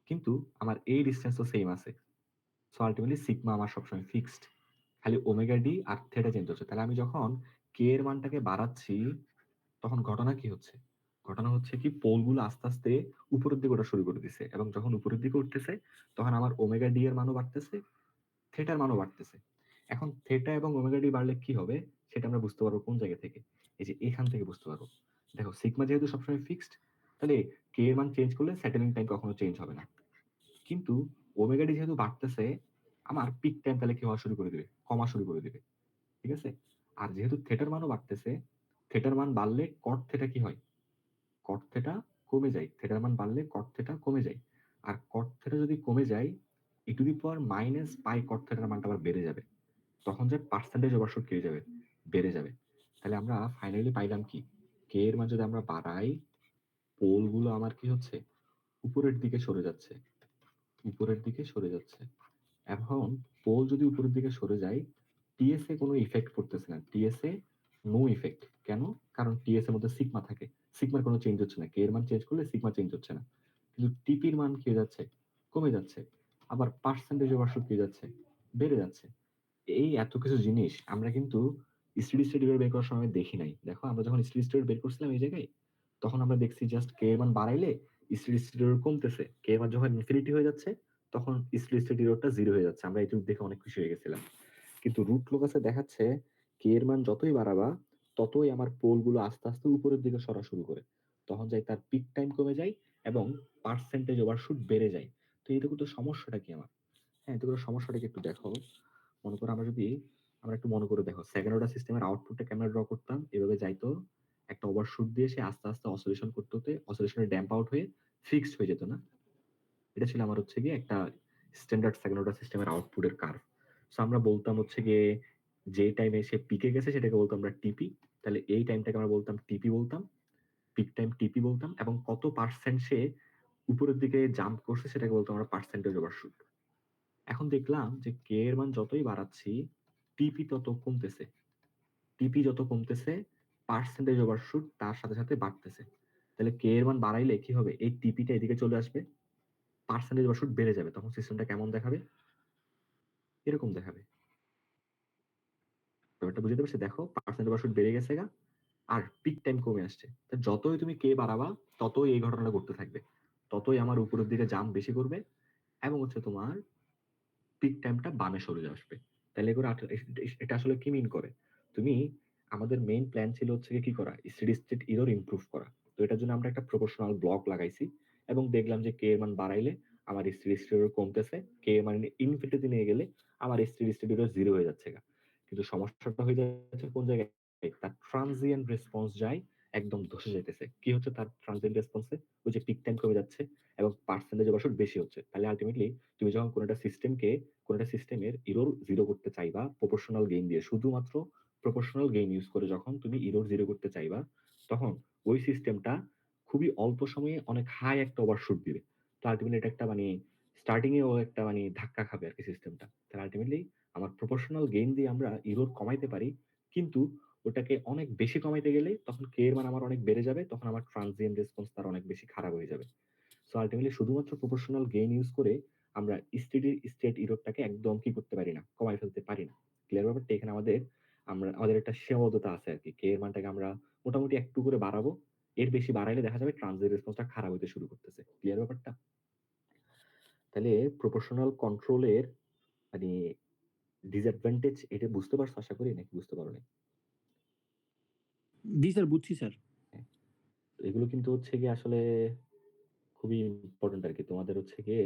Speaker 1: কিন্তু আমার এই ডিসটেন্স তো সেম আছে। সো আলটিমেটলি সিগমা আমার সবসময় ফিক্সড, খালি ওমেগা ডি আর থেটা চেঞ্জ হচ্ছে। তাহলে আমি যখন কে এর মানটাকে বাড়াচ্ছি তখন ঘটনা কি হচ্ছে? ঘটনা হচ্ছে কি পোলগুলো আস্তে আস্তে উপরের দিকে ওঠা শুরু করে দিছে, এবং যখন উপরের দিকে উঠতেছে তখন আমার ওমেগা ডি এর মানও বাড়তেছে, থেটার মানও বাড়তেছে। এখন থেটা এবং ওমেগা ডি বাড়লে কি হবে সেটা আমরা বুঝতে পারবো কোন জায়গা থেকে? এই যে এখান থেকে বুঝতে পারবো। দেখো সিগমা যেহেতু সবসময় ফিক্সড, তাহলে কে এর মান চেঞ্জ করলে সেটেলিং টাইম কখনো চেঞ্জ হবে না। কিন্তু ওমেগা ডি যেহেতু বাড়তেছে, আমার পিক টাইম তাহলে কি হওয়া শুরু করে দিবে, কমা শুরু করে দিবে, ঠিক আছে? আর যেহেতু থেটার মানও বাড়তেছে, থেটার মান বাড়লে কট থেটা কি হয়, কট থেটা কমে যায়, থেটার মান বাড়লে কট থেটা কমে যায়। আর কট থেটা যদি কমে যায়, ই to the power minus pi কট থেটার মানটা আবার বেড়ে যাবে, তখন যে পার্সেন্টেজ ওভারশুট কেটে যাবে, বেড়ে যাবে। তাহলে আমরা ফাইনালি পাইলাম কি, কে এর মান যদি আমরা বাড়াই, পোল গুলো আমার কি হচ্ছে, উপরের দিকে সরে যাচ্ছে, উপরের দিকে সরে যাচ্ছে। এখন পোল যদি উপরের দিকে সরে যায়, টিএসএ কোনো ইফেক্ট পড়তেছে না, টিএসএ নো ইফেক্ট। কেন? কারণ টিএস এর মধ্যে সিগমা থাকে, সিগমার কোনো চেঞ্জ হচ্ছে না, কে এর মান চেঞ্জ করলে সিগমা চেঞ্জ হচ্ছে না। কিন্তু টিপির মান কি হয়ে যাচ্ছে, কমে যাচ্ছে। আবার পার্সেন্টেজ ওভারশুট কি যাচ্ছে, বেড়ে যাচ্ছে। এই এত কিছু জিনিস আমরা কিন্তু স্টেডি স্টেট এরর বের করার সময় দেখি নাই। দেখো আমরা যখন স্টেডি স্টেট বের করছিলাম এই জায়গায়, তখন আমরা দেখছি জাস্ট কে এর মান বাড়াইলে স্টেডি স্টেট এরর কমতেছে, কে এর মান যখন ইনফিনিটি হয়ে যাচ্ছে তখন স্টেডি স্টেট এররটা 0 হয়ে যাচ্ছে। আমরা এইটুকু দেখে অনেক খুশি হয়ে গেছিলাম। কিন্তু রুট লোকাসে দেখাচ্ছে কে এর মান যতই বাড়াবা ততই আমার পোল গুলো আস্তে আস্তে উপরের দিকে সরা শুরু করে, তখন যাই তার পিক টাইম কমে যায় এবং পার্সেন্টেজ ওভারশুট বেড়ে যায়। তো এইটুকু তো সমস্যাটা কি আমার? হ্যাঁ, এটুকু সমস্যাটাকে একটু দেখো। মনে করো আমরা একটু মনে করে দেখো সেকেন্ড অর্ডার সিস্টেমের আউটপুটটা কেমন ড্র করতাম, এভাবে যাইতো, একটা ওভারশুট দিয়ে সে আস্তে আস্তে অসিলেশন করতে হতে অসিলেশনে ড্যাম্প আউট হয়ে ফিক্সড হয়ে যেত, না? এটা ছিল আমার হচ্ছে গিয়ে একটা স্ট্যান্ডার্ড সেকেন্ড অর্ডার সিস্টেমের আউটপুটের কার্ভ। সো আমরা বলতাম হচ্ছে গিয়ে যে টাইমে সে পিকে গেছে সেটাকে বলতাম আমরা টিপি, তাহলে এই টাইমটাকে আমরা বলতাম টিপি বলতাম, পিক টাইম টিপি বলতাম, এবং কত পার্সেন্ট সে উপরের দিকে জাম্প করছে সেটাকে বলতাম আমরা পার্সেন্টেজ ওভারশুট। এখন দেখলাম যে কে এর মান যতই বাড়াচ্ছি টিপি তত কমতেছে, টিপি যত কমতেছে পার্সেন্টেজ ওভারশুট তার সাথে সাথে বাড়তেছে। তাহলে কে এর মান বাড়াইলে কি হবে, এই টিপিটা এদিকে চলে আসবে, পার্সেন্টেজ ওভারশুট বেড়ে যাবে, তখন সিস্টেমটা কেমন দেখাবে, এরকম দেখাবে। ব্যাপারটা বুঝতে পারছি? দেখো পার্সেন্টেজ ওভারশুট বেড়ে গেছে গা, আর পিক টাইম কমে আসছে। তা যতই তুমি কে বাড়াবা ততই এই ঘটনাটা ঘটতে থাকবে, ততই আমার উপরের দিকে জাম্প বেশি করবে, এবং হচ্ছে তোমার পিক টাইমটা বামে সরে আসবে। তাহলে করে এটা আসলে কি মিন করে, তুমি, আমাদের মেইন প্ল্যান ছিল হচ্ছে কি করা, স্টেডি স্টেট এরর ইমপ্রুভ করা। তো এটার জন্য আমরা একটা প্রপোর্শনাল ব্লক লাগাইছি এবং দেখলাম যে কে এর মান বাড়াইলে আমার স্টেডি স্টেট এরর কমতেছে, কে এর মান ইনফিনিটি নিয়ে গেলে আমার স্টেডি স্টেট এরর 0 হয়ে যাচ্ছে গা। কিন্তু সমস্যাটা হয়ে যাচ্ছে কোন জায়গায়, তার ট্রানজিয়েন্ট রেসপন্স যায় একদম ধসে যেতেছে। কি হচ্ছে তার ট্রানজিয়েন্ট রেসপন্সে, ওই যে পিক টাইম কমে যাচ্ছে এবং পার্সেন্টেজ ওভারশুট বেশি হচ্ছে। তাহলে আলটিমেটলি তুমি যখন কোন একটা সিস্টেমের এরর 0 করতে চাইবা প্রপোর্শনাল গেইন দিয়ে, শুধুমাত্র প্রপোর্শনাল গেইন ইউজ করে যখন তুমি এরর 0 করতে চাইবা, তখন ওই সিস্টেমটা খুবই অল্প সময়ে অনেক হাই একটা ওভারশুট দিবে। তো আলটিমেটলি এটা একটা মানে স্টার্টিং এ ও একটা মানে ধাক্কা খাবে আরকি সিস্টেমটা। তাহলে আল্টিমেটলি আমার প্রপোর্শনাল গেইন দিয়ে আমরা এরর কমাইতে পারি। কিন্তু ওটাকে অনেক বেশি কমাইতে গেলে তখন কে এর মান আমার অনেক বেড়ে যাবে। তখন আমার ট্রান্সিয়েন্ট রেসপন্স তার অনেক বেশি খারাপ হয়ে যাবে। সো আল্টিমেটলি শুধুমাত্র প্রপোর্শনাল গেইন ইউজ করে আমরা স্টেডি স্টেট এররটাকে একদম কি করতে পারি না, কমায় ফেলতে পারি না। ক্লিয়ার ব্যাপারটা? এখানে আমাদের একটা সীমাবদ্ধতা আছে আরকি। কে এর মানটাকে আমরা মোটামুটি একটু করে বাড়াবো। এর বেশি বাড়াইলে দেখা যাবে ট্রানজিয়েন্ট রেসপন্সটা খারাপ হইতে শুরু করতেছে। ক্লিয়ার ব্যাপারটা? তাহলে প্রপোর্শনাল কন্ট্রোলের মানে ডিসঅ্যাডভান্টেজ এটা বুঝতে পারছো আশা করি, নাকি বুঝতে পারো নাই?
Speaker 2: জি স্যার, বুঝছি স্যার।
Speaker 1: হ্যাঁ। তো এগুলো কিন্তু হচ্ছে গিয়ে আসলে খুবই ইম্পর্টেন্ট আরকি। তোমাদের হচ্ছে গিয়ে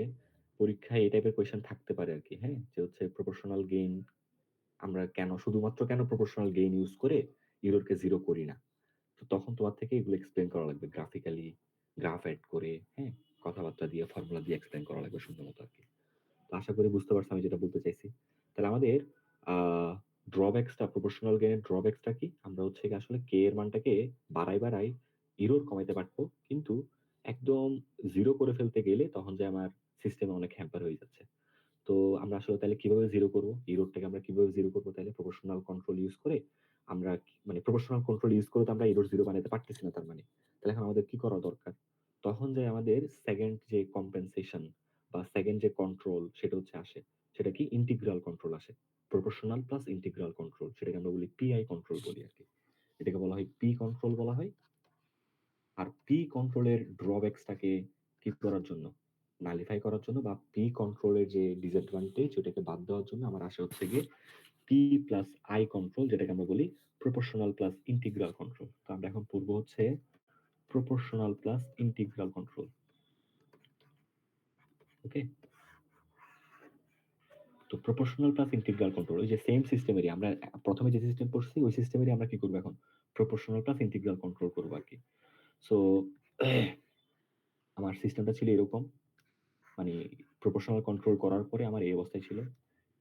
Speaker 1: পরীক্ষায় এই টাইপের কোয়েশ্চেন থাকতে পারে আরকি, হ্যাঁ? যে হচ্ছে প্রপোর্শনাল গেইন আমরা শুধুমাত্র কেন প্রপোর্শনাল গেইন ইউজ করে এররকে 0 করি না? তো তখন তোমার থেকে এগুলো এক্সপ্লেইন করা লাগবে গ্রাফিক্যালি, গ্রাফ এড করে, হ্যাঁ? কথাবার্তা দিয়ে, ফর্মুলা দিয়ে এক্সপ্লেইন করা লাগবে সুন্দর মতো আরকি। তো আশা করি বুঝতে পারছো আমি যেটা বলতে চাইছি। তাহলে আমাদের আ ড্রব্যাকসটা প্রপোর্শনাল গেইন এর ড্রব্যাকসটা কি? আমরা হচ্ছে গিয়ে আসলে কে এর মানটাকে বাড়ায় এরর কমাইতে পারবো। কিন্তু একদম 0 করে ফেলতে গেলে তখন যে আমার সিস্টেমে অনেক হ্যাম্পার হয়ে যাচ্ছে। তো আমরা আসলে তাহলে কিভাবে 0 করব? এররটাকে আমরা কিভাবে 0 করব তাইলে? প্রপোর্শনাল কন্ট্রোল ইউজ করে আমরা মানে প্রপোর্শনাল কন্ট্রোল ইউজ করে তো আমরা এরর 0 বানাইতে পারতেছি না তার মানে। তাহলে এখন আমাদের কি করা দরকার? তখন যে আমাদের সেকেন্ড যে কম্পেনসেশন বা সেকেন্ড যে কন্ট্রোল সেটা হচ্ছে আসে। সেটা কি? ইন্টিগ্রাল কন্ট্রোল আসে। Proportional plus integral control. সেটাকে আমরা বলি পিআই কন্ট্রোল বলি আরকি। এটাকে বলা হয় পি কন্ট্রোল বলা হয়। আর পি কন্ট্রোলের ড্রব্যাকসটাকে কি করার জন্য? নালিফাই করার জন্য বা পি কন্ট্রোলের যে ডিসঅ্যাডভান্টেজ ওটাকে বাদ দেওয়ার জন্য আমার আসে হচ্ছে গিয়ে পি প্লাস আই কন্ট্রোল, যেটাকে আমরা বলি প্রপোর্শনাল প্লাস ইন্টিগ্রাল কন্ট্রোল। তো আমরা এখন পড়ব হচ্ছে প্রপোর্শনাল প্লাস ইন্টিগ্রাল কন্ট্রোল। ওকে? তো প্রপোর্শনাল প্লাস ইন্টিগ্রাল কন্ট্রোল ওই যে সেম সিস্টেমেরই আমরা প্রথমে যে সিস্টেম পড়ছি ওই সিস্টেমেরই আমরা কি করব এখন? প্রপোর্শনাল প্লাস ইন্টিগ্রাল কন্ট্রোল করব আরকি। সো আমার সিস্টেমটা ছিল এরকম। মানে প্রপোর্শনাল কন্ট্রোল করার পরে আমার এই অবস্থায় ছিল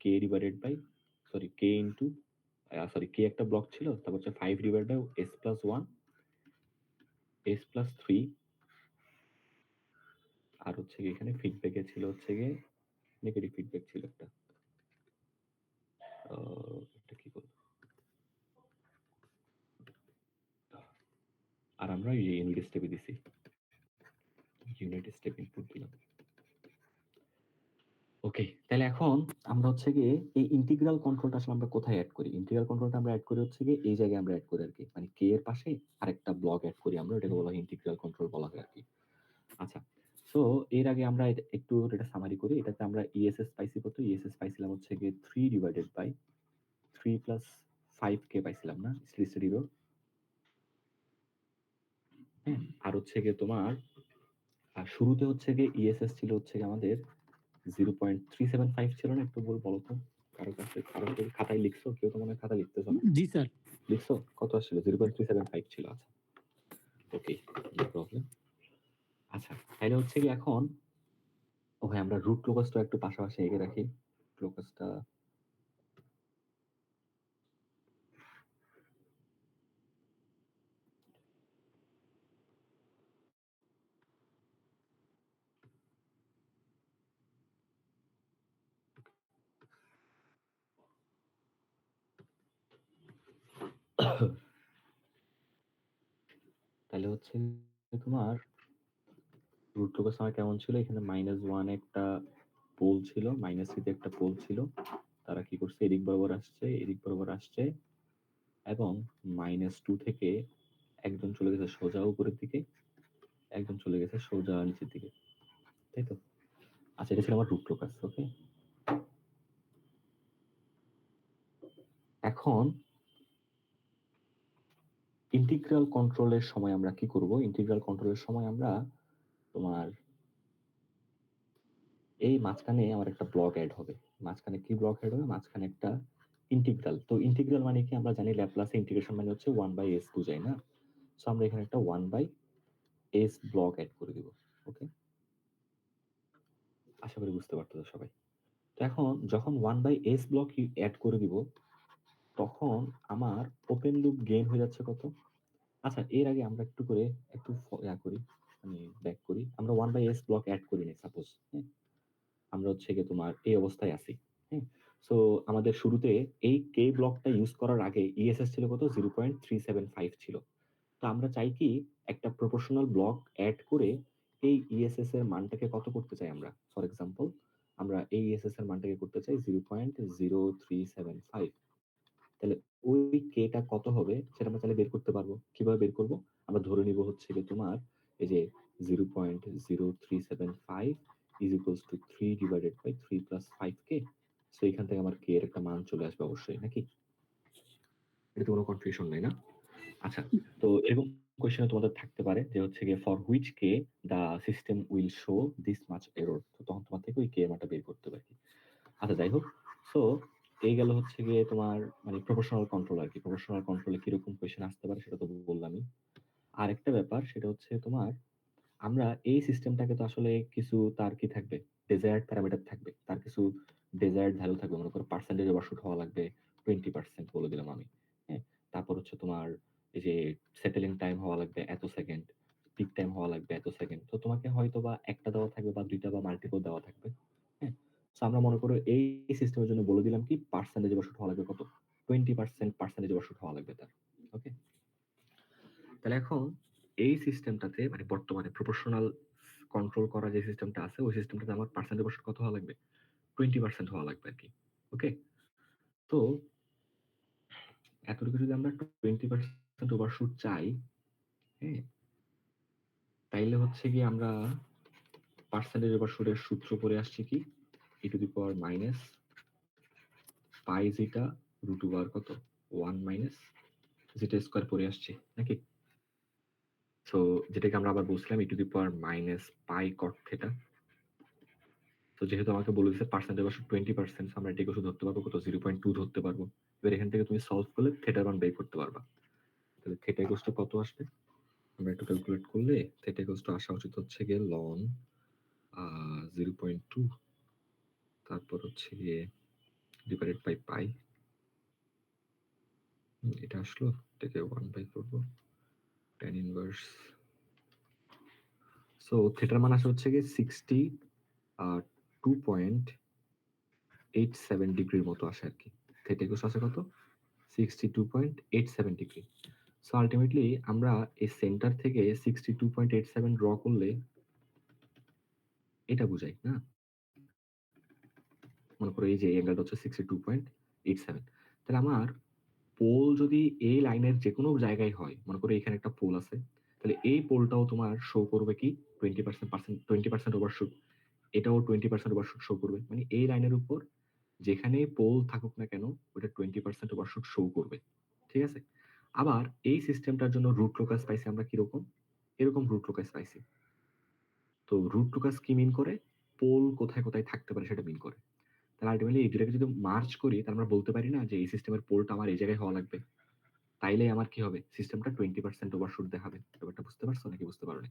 Speaker 1: k divided by k into k একটা ব্লক ছিল, তারপর হচ্ছে 5 divided by s plus 1 s plus 3 আর হচ্ছে গিয়ে এখানে ফিডব্যাকে ছিল হচ্ছে গিয়ে নেগেটিভ ফিডব্যাক ছিল একটা। এটা কি করব? আর আমরা এই ইউনিট স্টেপে দিছি। ইউনিট স্টেপ ইনপুট দিলাম। ওকে, তাহলে এখন আমরা হচ্ছে গিয়ে এই ইন্টিগ্রাল কন্ট্রোলটা আসলে আমরা কোথায় এড করি? ইন্টিগ্রাল কন্ট্রোলটা আমরা এড করি হচ্ছে গিয়ে এই জায়গায় আমরা এড করি আরকি। মানে k এর পাশে আরেকটা ব্লক এড করি আমরা, এটাকে বলা হয় ইন্টিগ্রাল কন্ট্রোল বলা হয় আরকি। আচ্ছা। সো এর আগে আমরা একটু এটা সামারি করি। এটাতে আমরা ইএসএস পাইছি কত? ইএসএস পাইছিলাম হচ্ছে গিয়ে 3 ডিভাইডেড বাই 3 প্লাস 5k পাইছিলাম না? Steady state error. হ্যাঁ? আর হচ্ছে গিয়ে তোমার শুরুতে হচ্ছে গিয়ে ইএসএস ছিল হচ্ছে গিয়ে আমাদের 0.375 ছিল না? একটু বলো তো। কারো কেউ খাতায় লিখছো? কেউ তো মনে হয় খাতায় লিখতেছো না?
Speaker 2: জি স্যার।
Speaker 1: লিখছো? কত আসছিল? 0.375 ছিল। আচ্ছা। ওকে, নো প্রবলেম। আচ্ছা, তাইলে হচ্ছে গিয়ে এখন হ্যাঁ, আমরা রুট লোকাসটা একটু পাশাপাশি এঁকে রাখি। লোকাসটা তাহলে হচ্ছে তোমার রুট লোকাস আমার কেমন ছিল? এখানে -1 একটা পোল ছিল, -3 তে একটা পোল ছিল। তারা কি করছে? এদিক বরাবর আসছে, এদিক বরাবর আসছে এবং -2 থেকে একজন চলে গেছে সোজা উপরের দিকে, একজন চলে গেছে সোজা নিচের দিকে। তাই তো? আচ্ছা, এটা ছিল আমার রুট লোকাস। ওকে? এখন ইন্টিগ্রাল কন্ট্রোলের সময় আমরা কি করব? ইন্টিগ্রাল কন্ট্রোলের সময় আমরা তোমার এই মাঝখানে আমার একটা ব্লক এড হবে। মাঝখানে কি ব্লক এড হবে? মাঝখানে একটা ইন্টিগ্রাল। তো ইন্টিগ্রাল মানে কি? আমরা জানি ল্যাপ্লাসে ইন্টিগ্রেশন মানে হচ্ছে 1/s বুঝায় না? সো আমরা এখানে একটা 1/s ব্লক এড করে দিব। ওকে? আশা করি বুঝতে পারতেছো সবাই। তো এখন যখন 1/s ব্লক এড করে দিব, তখন আমার ওপেন লুপ গেইন হয়ে যাচ্ছে কত? আচ্ছা, এর আগে আমরা একটু করে একটু করি, মানে ব্যাক করি। আমরা 1/s ব্লক এড করি নাই সাপোজ। হ্যাঁ? আমরা হচ্ছে গিয়ে তোমার এই অবস্থায় আছি। হ্যাঁ, সো আমাদের শুরুতে এই কে ব্লকটা ইউজ করার আগে ইএসএস ছিল কত 0.375 ছিল। তো আমরা চাই কি একটা প্রপোর্শনাল ব্লক অ্যাড করে এই ইএসএস এর মানটাকে কত করতে চাই আমরা। ফর এক্সাম্পল আমরা এই ইএসএস এর মানটাকে করতে চাই 0.0375। তাহলে ওই কেটা কত হবে সেটা আমরা তাহলে বের করতে পারবো। কিভাবে বের করব? আমরা ধরে নিব হচ্ছে যে তোমার এই যে 0.0375 is equals to 3 divided by 3 plus 5k। So এখান থেকে আমার কে এর একটা মান চলে আসবে অবশ্যই, নাকি? এটা তো কোনো কনফিউশন নাই না? আচ্ছা, তো এরকম কোয়েশ্চেন তোমাদের থাকতে পারে যে হচ্ছে গিয়ে for which K the system will show this much error. তো তখন তোমার থেকে ওই কে মানটা বের করতে পারি। আচ্ছা, যাই হোক। সো এই গেল হচ্ছে গিয়ে তোমার মানে প্রপোর্শনাল কন্ট্রোল আর কি। প্রপোর্শনাল কন্ট্রোলে কিরকম কোয়েশ্চেন আসতে পারে সেটা তো বললামই। আর একটা ব্যাপার সেটা হচ্ছে তোমার আমরা এই সিস্টেমটাকে তো আসলে কিছু তার কি থাকবে, ডেজায়ার্ড প্যারামিটার থাকবে, তার কিছু ডেজায়ার্ড ভ্যালু থাকবে। মনে করো পার্সেন্টেজ ওভারশুট হওয়া লাগবে 20% বলে দিলাম আমি। হ্যাঁ, তারপর হচ্ছে তোমার এই যে সেটেলিং টাইম হওয়া লাগবে এত সেকেন্ড, পিক টাইম হওয়া লাগবে এত সেকেন্ড। তো তোমাকে হয়তো বা একটা দেওয়া থাকবে বা দুইটা বা মাল্টিপল দেওয়া থাকবে। হ্যাঁ, তো আমরা মনে করো এই সিস্টেমের জন্য বলে দিলাম কি পার্সেন্টেজ ওভারশুট হওয়া লাগবে কত, 20% পার্সেন্টেজ ওভারশুট হওয়া লাগবে তার। ওকে, তাহলে এখন এই সিস্টেমটাতে মানে বর্তমানে প্রপোর্শনাল কন্ট্রোল করা যে সিস্টেমটা আছে ওই সিস্টেমটাতে আমার পার্সেন্টেজ ওভারশুট কত হওয়া লাগবে, 20% হওয়া লাগবে আর কি। ওকে, তো এতটুকু যদি আমরা 20% ওভারশুট চাই, হ্যাঁ, তাইলে হচ্ছে কি আমরা পার্সেন্টেজ ওভারশুটের সূত্র পড়ে আসছি কি e to the power minus pi zeta root over কত 1 মাইনাস জিটা স্কোয়ার পড়ে আসছি, নাকি? সো যেটাকে আমরা আবার বলছিলাম e to the power minus pi cot theta. তো যেহেতু আমাকে বলে দিচ্ছে পার্সেন্টেজ ওভারশুট 20%, আমরা এটাকে ওষুধ ধরতে পারবো কত 0.2 ধরতে পারবো। এবার এখান থেকে তুমি সলভ করলে থেটার মান বের করতে পারবা। তাহলে থেটা ইকুয়ালস টু কত আসবে আমরা একটু ক্যালকুলেট করলে থেটা ইকুয়ালস টু আসা উচিত হচ্ছে গিয়ে লন 0.2 তারপর হচ্ছে গিয়ে ডিভাইডেড বাই পাই। এটা আসলো, এটাকে 1/4 করবো tan ইনভার্স। সো থেটার মান আসা হচ্ছে গিয়ে 62.87 ডিগ্রির মতো আসে আর কি। থেটা ইকুয়ালস আসে কত 62.87 ডিগ্রি। সো আলটিমেটলি আমরা এই সেন্টার থেকে 62.87 ড্র করলে এটা বুঝাই না। মনে করো এই যে অ্যাঙ্গেলটা হচ্ছে 62.87। তাহলে আমার পোল যদি এই লাইনের যে কোনো জায়গায় হয়, মনে করো এখানে একটা পোল আছে, তাহলে এই পোলটাও তোমার শো করবে কি 20% ওভারশুট। এটাও 20% ওভারশুট শো করবে। মানে এই লাইনের উপর যেখানে পোল থাকুক না কেন ওটা 20% ওভারশুট শো করবে। ঠিক আছে? আবার এই সিস্টেমটার জন্য রুট লোকাস পাইছি আমরা কিরকম, এরকম রুট লোকাস পাইছি। তো রুট লোকাস কি মিন করে, পোল কোথায় কোথায় থাকতে পারে সেটা মিন করে। তাহলে আলটিমেটলি এই দুটাকে যদি মার্চ করি তাহলে আমরা বলতে পারি না যে এই সিস্টেমের পোলটা আমার এই জায়গায় হওয়া লাগবে। তাইলে আমার কি হবে, সিস্টেমটা 20% ওভারশুট দেখাবে। ব্যাপারটা বুঝতে পারছো নাকি বুঝতে পারো না?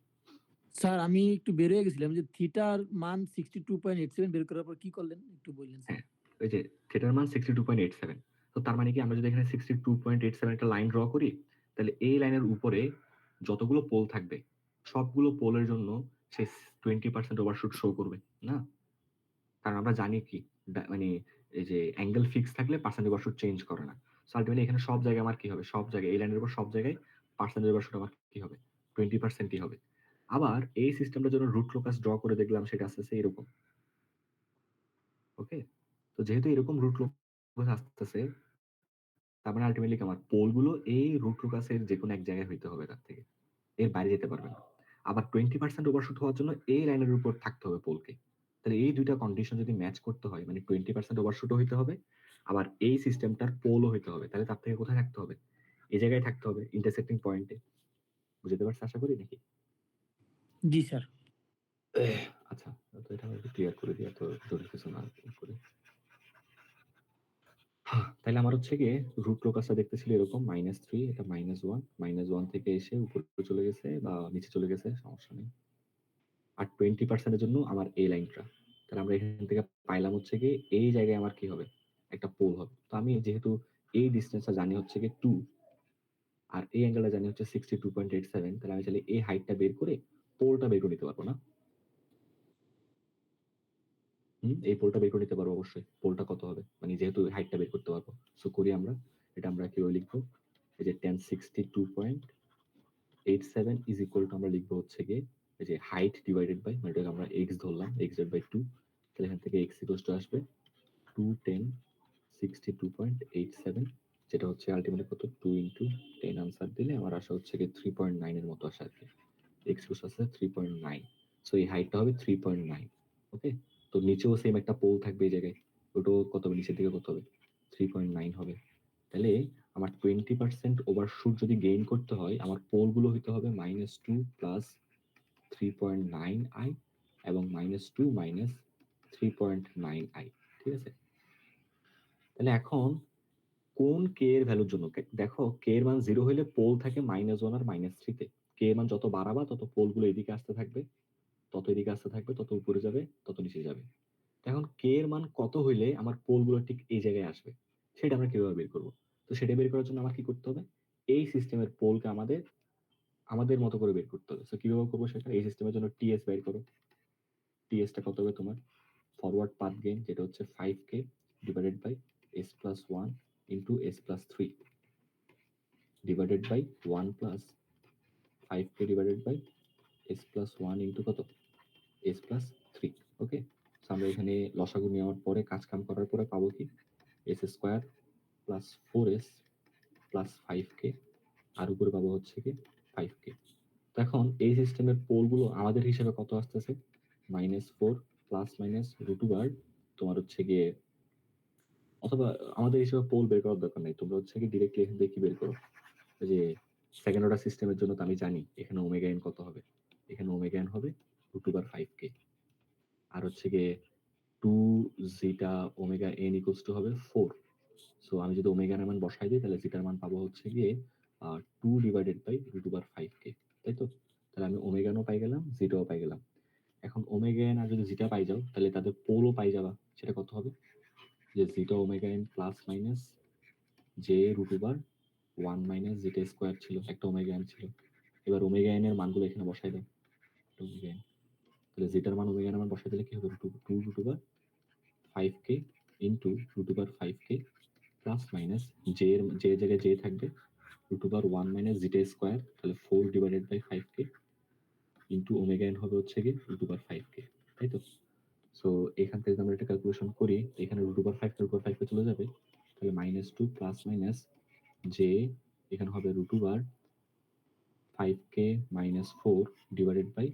Speaker 2: স্যার আমি একটু বের হয়ে গেছিলাম যে থিটার মান 62.87 বের করার পর কি করলেন একটু বললেন স্যার।
Speaker 1: হ্যাঁ, ওই যে থিটার মান 62.87। তো তার মানে কি আমরা যদি এখানে 62.87 একটা লাইন ড্র করি তাহলে এই লাইনের উপরে যতগুলো পোল থাকবে সবগুলো পোলের জন্য সে 20% ওভারশুট শো করবে না। কারণ আমরা জানি কি মানে এই যে অ্যাঙ্গেল ফিক্স থাকলে পার্সেন্টেজ ওভারশুট চেঞ্জ করে না। সো আলটিমেটলি এখানে সব জায়গায় আমার কি হবে, সব জায়গায় এই লাইনের উপর সব জায়গায় পার্সেন্টেজ ওভারশুট আমার কি হবে 20%ই হবে। আবার এই সিস্টেমটার জন্য রুট লোকাস ড্র করে দেখলাম সেটা আসতেছে এরকম। ওকে, তো যেহেতু এরকম রুট লোকাস আসতেছে তার মানে আলটিমেটলি আমার পোল গুলো এই রুট লোকাসের যে কোনো এক জায়গায় হইতে হবে, তার থেকে এর বাইরে যেতে পারবে না। আবার 20% ওভারশুট হওয়ার জন্য এই লাইনের উপর থাকতে হবে পোলকে। তাহলে এই দুইটা কন্ডিশন যদি ম্যাচ করতে হয় মানে 20% ওভারশুটও হইতে হবে, আবার এই সিস্টেমটার পোলও হইতে হবে, তাহলে তার থেকে কোথায় থাকতে হবে, এই জায়গায় থাকতে হবে ইন্টারসেক্টিং পয়েন্টে। বুঝতে পারছো আশা করি নাকি?
Speaker 2: জি স্যার।
Speaker 1: আচ্ছা, তো এটা আমি ক্লিয়ার করে দিই, এত জরুরি কিছু না করে। হ্যাঁ, তাহলে আমার হচ্ছে গিয়ে রুট লোকাসটা দেখতেছিল এরকম -3, এটা -1 থেকে এসে উপরে চলে গেছে বা নিচে চলে গেছে, সমস্যা নেই। আর 20% এর জন্য আমার এই লাইনটা, তাহলে আমরা এখান থেকে পাইলাম হচ্ছে গিয়ে এই জায়গায় আমার কি হবে, একটা পোল হবে। তো আমি যেহেতু এই ডিস্টেন্সটা জানি হচ্ছে গিয়ে 2 আর এই অ্যাঙ্গেলটা জানি হচ্ছে 62.87, তাহলে আমি চাইলে এই হাইটটা বের করে পোলটা বের করে নিতে পারবো না? এই পোলটা বের করে নিতে পারবো অবশ্যই। পোলটা কত হবে? মানে যেহেতু হাইটটা বের করতে পারবো। সো করি আমরা। এটা আমরা কিভাবে লিখবো? এই যে 1062.87 ইজ ইকুয়াল টু আমরা লিখবো হচ্ছে গিয়ে এই যে হাইট ডিভাইডেড বাই, মানে এটাকে আমরা x ধরলাম, x z বাই 2। তাহলে এখান থেকে x ইকুয়ালস টু আসবে 21062.87, যেটা হচ্ছে আলটিমেটলি কত 2 ইনটু 10 আনসার দিলে আমার আসা হচ্ছে গিয়ে 3.9 এর মতো আসে আর কি। x ইকুয়ালস আছে 3.9। সো এই হাইটটা হবে 3.9। ওকে, তো নিচেও সেম একটা পোল থাকবে এই জায়গায়, ওটাও কত হবে নিচের দিকে কত হবে 3.9 হবে। তাহলে আমার 20% ওভারশুট যদি গেইন করতে হয় আমার পোলগুলো হইতে হবে -2 প্লাস 3.9i এবং -2 মাইনাস 3.9i। ঠিক আছে, তাহলে এখন কোন কে এর ভ্যালুর জন্য দেখো, কে এর মান 0 হলে পোল থাকে -1 আর -3 তে। কে এর মান যত বাড়াবা তত পোলগুলো এদিকে আসতে থাকবে, তত এদিকে আসতে থাকবে, তত উপরে যাবে, তত নিচে যাবে। এখন কে এর মান কত হইলে আমার পোলগুলো ঠিক এই জায়গায় আসবে সেটা আমরা কিভাবে বের করবো? তো সেটা বের করার জন্য আমার কি করতে হবে? এই সিস্টেমের পোলকে আমাদের মতো করে বের করতে হবে। তো কিভাবে করবো সেটা? এই সিস্টেমের জন্য টিএস বের করো। টিএসটা কত হবে তোমার? ফরওয়ার্ড পাথ গেইন, যেটা হচ্ছে 5k divided by s plus 1 into s plus 3 divided by 1 plus 5k divided by s plus 1 into কত s প্লাস 3। ওকে, আমরা এখানে লসাগু নেওয়ার পরে কাজ কাম করার পরে পাবো কি s square plus 4s plus 5k আর উপরে পাবো হচ্ছে কি 5k। এখন এই সিস্টেমের পোলগুলো আমাদের হিসেবে কত আসতেছে? -4 প্লাস মাইনাস রুট ওভার তোমার হচ্ছে গিয়ে, অথবা আমাদের হিসেবে পোল বের করার দরকার নেই, তোমরা হচ্ছে কি ডিরেক্টলি এখান থেকে কি বের করো, যে সেকেন্ড অর্ডার সিস্টেমের জন্য তো আমি জানি এখানে ওমেগা এন কত হবে। এখানে ওমেগা এন হবে রুট ওভার 5k, আর হচ্ছে গিয়ে 2 zeta omega n equals two হবে 4। সো আমি যদি ওমেগা এর মান বসাই দিই তাহলে জিটার মান পাবো হচ্ছে গিয়ে 2 divided by root over 5k, তাই তো? তাহলে আমি ওমেগানও পাই গেলাম, জিটাও পাই গেলাম। এখন ওমেগা এন আর যদি জিটা পাই যাও তাহলে তাদের পোলও পাই যাবা। সেটা কত হবে? যে zeta omega n plus minus j root over 1 minus zeta square ছিল, একটা ওমেগা এন ছিল। এবার ওমেগা এন এর মানগুলো এখানে বসাই দাও। ওমেগা এন, তাহলে জিটার মান ওমেগা এর মান বসাই দিলে কি হবে? 2 root over 5k into root over 5k plus minus J এর যে জায়গায় জে থাকবে root over 1 minus zeta square, তাহলে 4 divided by 5k into omega N হবে হচ্ছে গিয়ে রুট ওভার 5k, তাই তো? সো এখান থেকে আমরা একটা ক্যালকুলেশন করি, এখানে রুট ওভার 5 রুট ওভার 5 চলে যাবে, তাহলে -2 প্লাস মাইনাস জে এখানে হবে root over 5k minus 4 divided by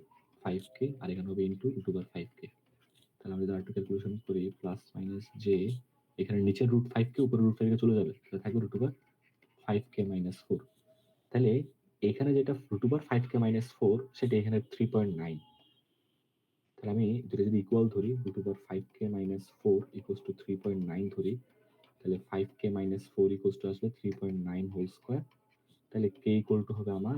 Speaker 1: 5k আর এখানে হবে ইন্টু রুট ওভার 5k। তাহলে আমরা যদি আরেকটু ক্যালকুলেশন করি, প্লাস মাইনাস জে এখানে নিচের রুট 5k উপরে রুট 5k চলে যাবে, তাহলে থাকবে রুট ওভার 5k মাইনাস 4। তাহলে এখানে যেটা রুট ওভার 5k মাইনাস 4 সেটা এখানে 3.9। তাহলে আমি দুটো যদি ইকুয়াল ধরি, root over 5k minus 4 equals to 3.9 ধরি, তাহলে 5k মাইনাস 4 ইকুয়ালস টু আসবে 3.9 হোল স্কোয়ার। তাহলে k ইকুয়াল টু হবে আমার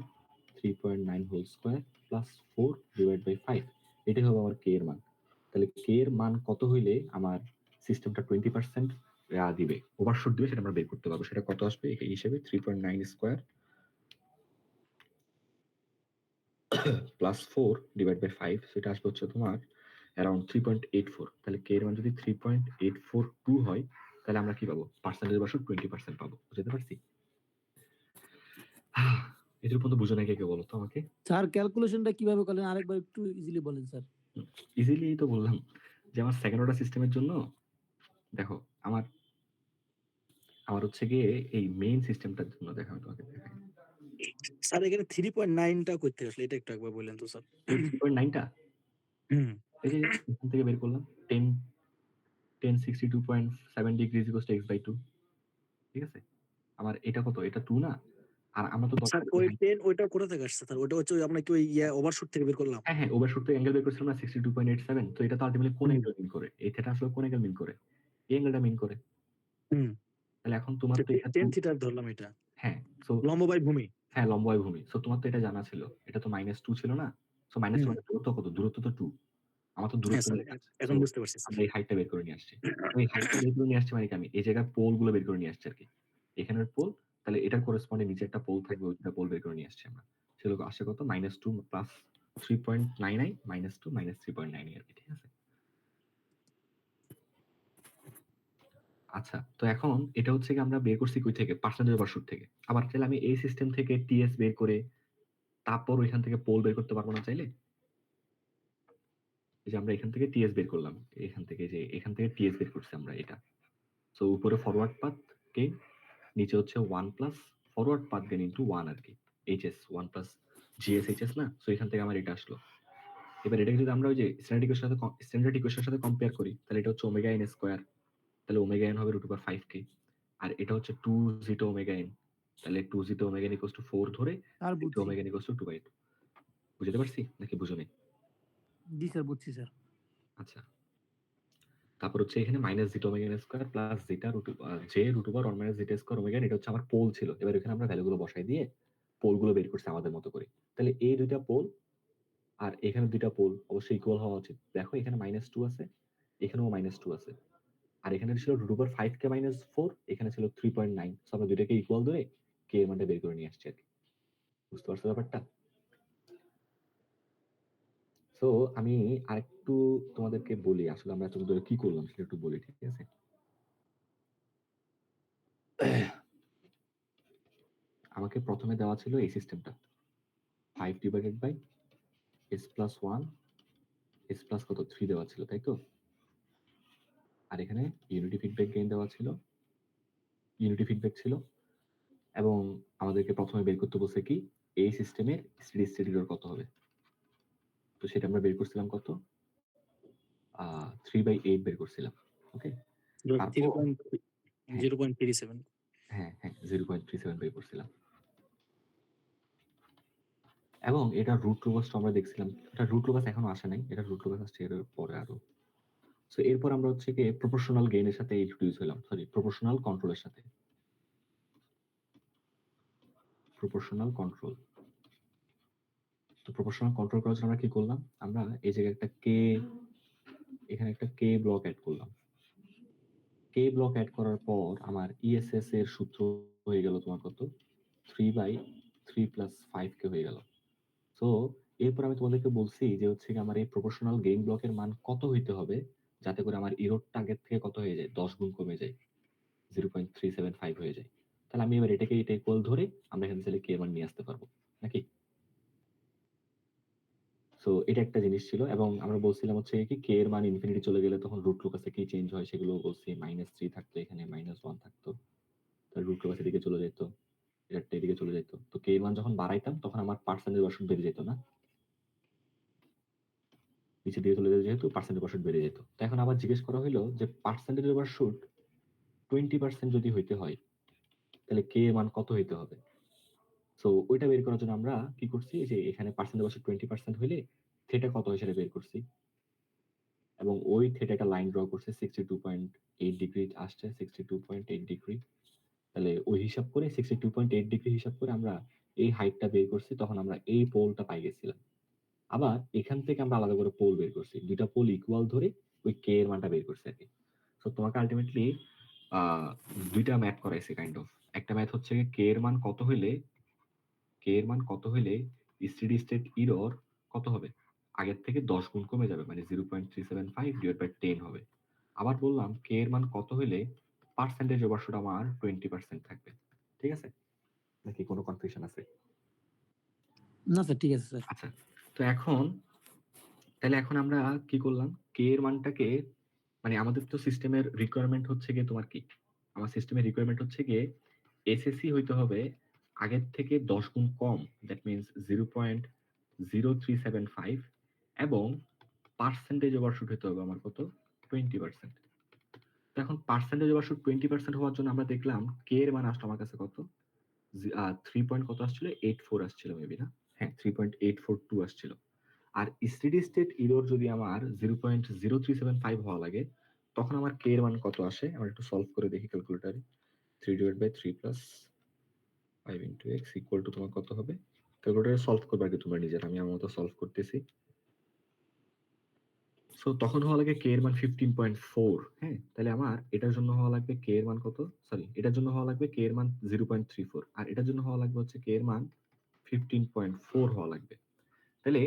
Speaker 1: 3.9 whole square plus 4 divide by 5, এটাই হবে আমার k এর মান। তাহলে k এর মান কত হইলে আমার সিস্টেমটা 20% দিবে, ওভারশুট দিবে, সেটা আমরা বের করতে পারবো। সেটা কত আসবে এই হিসেবে? 3.9 স্কোয়ার প্লাস 4 ডিভাইড বাই 5, সেটা আসবে হচ্ছে তোমার অ্যারাউন্ড 3.84। তাহলে কে এর মান যদি 3.842 হয় তাহলে আমরা কি পাবো? পার্সেন্টেজ বছর 20% পাবো। বুঝতে পারছি? এটার পর্যন্ত বুঝো না কে বলো তো আমাকে।
Speaker 2: স্যার ক্যালকুলেশনটা কিভাবে করলেন আরেকবার একটু ইজিলি বলেন স্যার।
Speaker 1: ইজিলি তো বললাম যে আমার সেকেন্ড অর্ডার সিস্টেমের জন্য দেখো, আমার হচ্ছে গিয়ে এই মেইন সিস্টেমটার জন্য দেখো আমি তোমাকে দেখাই।
Speaker 3: স্যার এখানে 3.9টা কই থেকে আসলো? এটা একটু একবার বললেন তো স্যার।
Speaker 1: 3.9টা
Speaker 3: হুম।
Speaker 1: এই যে এখান থেকে বের করলাম, 1062.7 degree equals to x by 2। ঠিক আছে, আমার এটা কত? এটা 2 না? আর আমরা তো
Speaker 3: স্যার ওই 10 ওইটা কোথা থেকে আসছে স্যার? ওইটা হচ্ছে আমরা কি ওই ওভারশুট থেকে বের করলাম?
Speaker 1: হ্যাঁ হ্যাঁ, ওভারশুট থেকে অ্যাঙ্গেল বের করছিলাম না 62.87। তো এটা তো আলটিমেটলি কোন
Speaker 3: হুম।
Speaker 1: অ্যাঙ্গেল মিন করে? এই থিটা আসলে কোন অ্যাঙ্গেল মিন করে? এই অ্যাঙ্গেলটা মিন করে।
Speaker 3: হুম।
Speaker 1: তাহলে এখন তোমার তো এটা
Speaker 3: 10 থিটা ধরলাম এটা।
Speaker 1: হ্যাঁ, সো
Speaker 3: লম্ব বাই ভূমি।
Speaker 1: হ্যাঁ, লম্ব বাই ভূমি। সো তোমার তো এটা জানা ছিল। এটা তো -2 ছিল না? সো -2
Speaker 3: হুম।
Speaker 1: মানে দূরত্ব কত? দূরত্ব তো 2। আমার তো
Speaker 3: হ্যাঁ
Speaker 1: দূরত্ব
Speaker 3: স্যার,
Speaker 1: নিয়ে আছে। সো
Speaker 3: এখন বুঝতে পারছি স্যার।
Speaker 1: আমরা এই হাইটটা বের করে নিয়ে আসছি। তো এই হাইটটা বের করে নিয়ে আসছি মানে কি আমি এই জায়গার পোল গুলো বের করে নিয়ে আসছি আরকি। এখানের পোল, তাহলে এটার করেসপন্ডিং নিচে একটা পোল থাকবে, ওইটা পোল বের করে নিয়ে আসছি আমরা। সেগুলো আসে কত? -2 প্লাস 3.99 -2 -3.99 আরকি। ঠিক আছে? আচ্ছা, তো এখন এটা হচ্ছে গিয়ে আমরা বের করছি কই থেকে? পার্সেন্টেজ ওভারশুট থেকে। আবার চাইলে আমি এই সিস্টেম থেকে টিএস বের করে তারপর ওইখান থেকে পোল বের করতে পারবো না চাইলে? এই যে আমরা এখান থেকে টিএস বের করলাম। এখান থেকে টিএস বের করছি আমরা এটা। সো উপরে ফরওয়ার্ড পাথ গেইন, নিচে হচ্ছে 1 plus forward path gain into 1 আরকি। এইচএস 1 প্লাস জিএস এইচএস না? সো এখান থেকে আমার এটা আসলো। এবার এটাকে যদি আমরা ওই যে স্ট্যান্ডার্ড ইকুয়েশনের সাথে কম্পেয়ার করি, তাহলে এটা হচ্ছে ওমেগা এন স্কয়ার। তাহলে ওমেগা এন হবে √5k। আর এটা হচ্ছে 2 জিটা ওমেগা এন। তাহলে 2 zeta omega n equals to 4 ধরে
Speaker 2: আর
Speaker 1: জিটা
Speaker 2: বুঝছি।
Speaker 1: Omega n equals to 2/2। বুঝতে পারছি নাকি বুঝো নাই?
Speaker 2: জি স্যার, বুঝছি স্যার।
Speaker 1: আচ্ছা। তারপর হচ্ছে এখানে minus zeta omega n square plus zeta j √1 minus zeta square omega n, এটা হচ্ছে আমার পোল ছিল। এবার এখানে আমরা ভ্যালুগুলো বসাই দিয়ে পোলগুলো বের করছি আমাদের মতো করে। তাহলে এই দুইটা পোল আর এখানে দুইটা পোল অবশ্যই ইকুয়াল হওয়া উচিত। দেখো এখানে -2 আছে, এখানেও -2 আছে। আর এখানে ছিল √5k - 4, এখানে ছিল 3.9। সো আমরা দুইটাকে ইকুয়াল ধরে কে এর মানটা বের করে নিয়ে আসছি আরকি। বুঝতে পারছো ব্যাপারটা? সো আমি আরেকটু তোমাদেরকে বলি আসলে আমরা এতক্ষণ ধরে কি করলাম সেটা একটু বলি, ঠিক আছে? আমাকে প্রথমে দেওয়া ছিল এই সিস্টেমটা 5 divided by s plus 1 s plus কত 3 দেওয়া ছিল, তাই তো? আর এখানে ইউনিটি ফিডব্যাক গেইন দেওয়া ছিল, ইউনিটি ফিডব্যাক ছিল, এবং আমাদেরকে প্রথমে বের করতে বলছে কি এই সিস্টেমের স্টেডি স্টেট এরর কত হবে। তো সেটা আমরা বের করছিলাম কত, 3/8 বের করছিলাম। ওকে, তারপর
Speaker 3: 0.37
Speaker 1: হ্যাঁ 0.37 বের করছিলাম, এবং এটা রুট লোকাসটা আমরা দেখছিলাম। এটা রুট লোকাস এখনো আসে নাই, এটা রুট লোকাস আসছে এর পরে আরো। সো এরপর আমরা হচ্ছে কি প্রপোর্শনাল গেইনের সাথে ইন্ট্রোডিউস হলাম, সরি প্রপোর্শনাল কন্ট্রোলের সাথে। প্রপোর্শনাল কন্ট্রোল, তো প্রপোর্শনাল কন্ট্রোল করার জন্য আমরা কি করলাম, আমরা এই জায়গায় একটা কে, এখানে একটা কে ব্লক অ্যাড করলাম। কে ব্লক অ্যাড করার পর আমার ইএসএস এর সূত্র হয়ে গেল তোমার কত, 3/3 প্লাস 5k হয়ে গেল। সো এরপর আমি তোমাদেরকে বলছি যে হচ্ছে কি আমার এই প্রপোর্শনাল গেইন ব্লকের মান কত হইতে হবে যাতে করে আমার ইরোরটা আগের থেকে কত হয়ে যায়, 10 গুণ কমে যায়, 0.375 হয়ে যায়। তাহলে আমি এবার এটাকে এটা ইকুয়াল ধরে আমরা এখানে চাইলে কে মান নিয়ে আসতে পারবো নাকি? সো এটা একটা জিনিস ছিল, এবং আমরা বলছিলাম হচ্ছে কি কে এর মান ইনফিনিটি চলে গেলে তখন রুট লোকাসে কি চেঞ্জ হয় সেগুলো বলছি। -3 থাকতো, এখানে -1 থাকতো, তাহলে রুট লোকাস এদিকে চলে যেত, এটা এদিকে চলে যেত। তো কে এর মান যখন বাড়াইতাম তখন আমার পার্সেন্টেজ ওয়ার্শট বেড়ে যেত না, নিচে দিয়ে চলে যেত যেহেতু পার্সেন্টেজ ওভারশুট বেড়ে যেত। তো এখন আবার জিজ্ঞেস করা হলো যে পার্সেন্টেজ ওভারশুট 20% যদি হইতে হয় তাহলে কে এর মান কত হইতে হবে। সো ওইটা বের করার জন্য আমরা কি করছি, যে এখানে পার্সেন্টেজ ওভারশুট 20% হইলে থিটা কত হয় সেটা বের করছি, এবং ওই থিটা একটা লাইন ড্র করছে 62.8 ডিগ্রি আসছে, 62.8 ডিগ্রি। তাহলে ওই হিসাব করে 62.8 ডিগ্রি হিসাব করে আমরা এই হাইটটা বের করছি, তখন আমরা এই পোলটা পাই গেছিলাম। আবার এখান থেকে আমরা আলাদা করে পোল বের করছি, দুইটা পোল ইকুয়াল ধরে ওই কে এর মানটা বের করছি আর কি। তো তোমাকে আলটিমেটলি দুইটা ম্যাথ করাইছে কাইন্ড অফ। একটা ম্যাথ হচ্ছে কে এর মান কত হইলে স্টেডি স্টেট ইরর কত হবে, আগের থেকে 10 গুণ কমে যাবে, মানে 0.375 ডিভাইড বাই 10 হবে। আবার বললাম কে এর মান কত হইলে পার্সেন্টেজ ওভারশুট আমার 20% থাকবে। ঠিক আছে নাকি কোনো কনফিউশন আছে?
Speaker 2: না স্যার, ঠিক আছে স্যার।
Speaker 1: আচ্ছা, তো এখন আমরা কি করলাম, কে এর মানটাকে, মানে আমাদের তো সিস্টেমের রিকোয়ারমেন্ট হচ্ছে গিয়ে তোমার কি, আমার সিস্টেমের রিকোয়ারমেন্ট হচ্ছে গিয়ে এসএসসি হইতে হবে আগের থেকে 10 গুণ কম, দ্যাট মিনস 0.0375, এবং পার্সেন্টেজ ওভারশুট হইতে হবে আমার কত, 20%। তো এখন পার্সেন্টেজ ওভারশুট 20% হওয়ার জন্য আমরা দেখলাম কে এর মান আসলো আমার কাছে কত, 3 পয়েন্ট কত আসছিল, 84 আসছিল মেবি, না হ্যাঁ 3.842 আসছিল। আর স্টেডি স্টেট ইরর যদি আমার 0.0375 হওয়া লাগে তখন আমার কে এর মান কত আসে, আমরা একটু সলভ করে দেখি ক্যালকুলেটরে। 3/3 plus 5 into x equal to তোমার কত হবে, ক্যালকুলেটরে সলভ করবে আগে তোমরা নিজের, আমি আমার মতো সলভ করতেছি। সো তখন হওয়া লাগে কে এর মান 15.4। হ্যাঁ, তাহলে আমার এটার জন্য হওয়া লাগবে কে এর মান কত, সরি এটার জন্য হওয়া লাগবে কে এর মান 0.34, আর এটার জন্য হওয়া লাগবে হচ্ছে কে এর মান 15.4 হওয়া লাগবে। তাহলে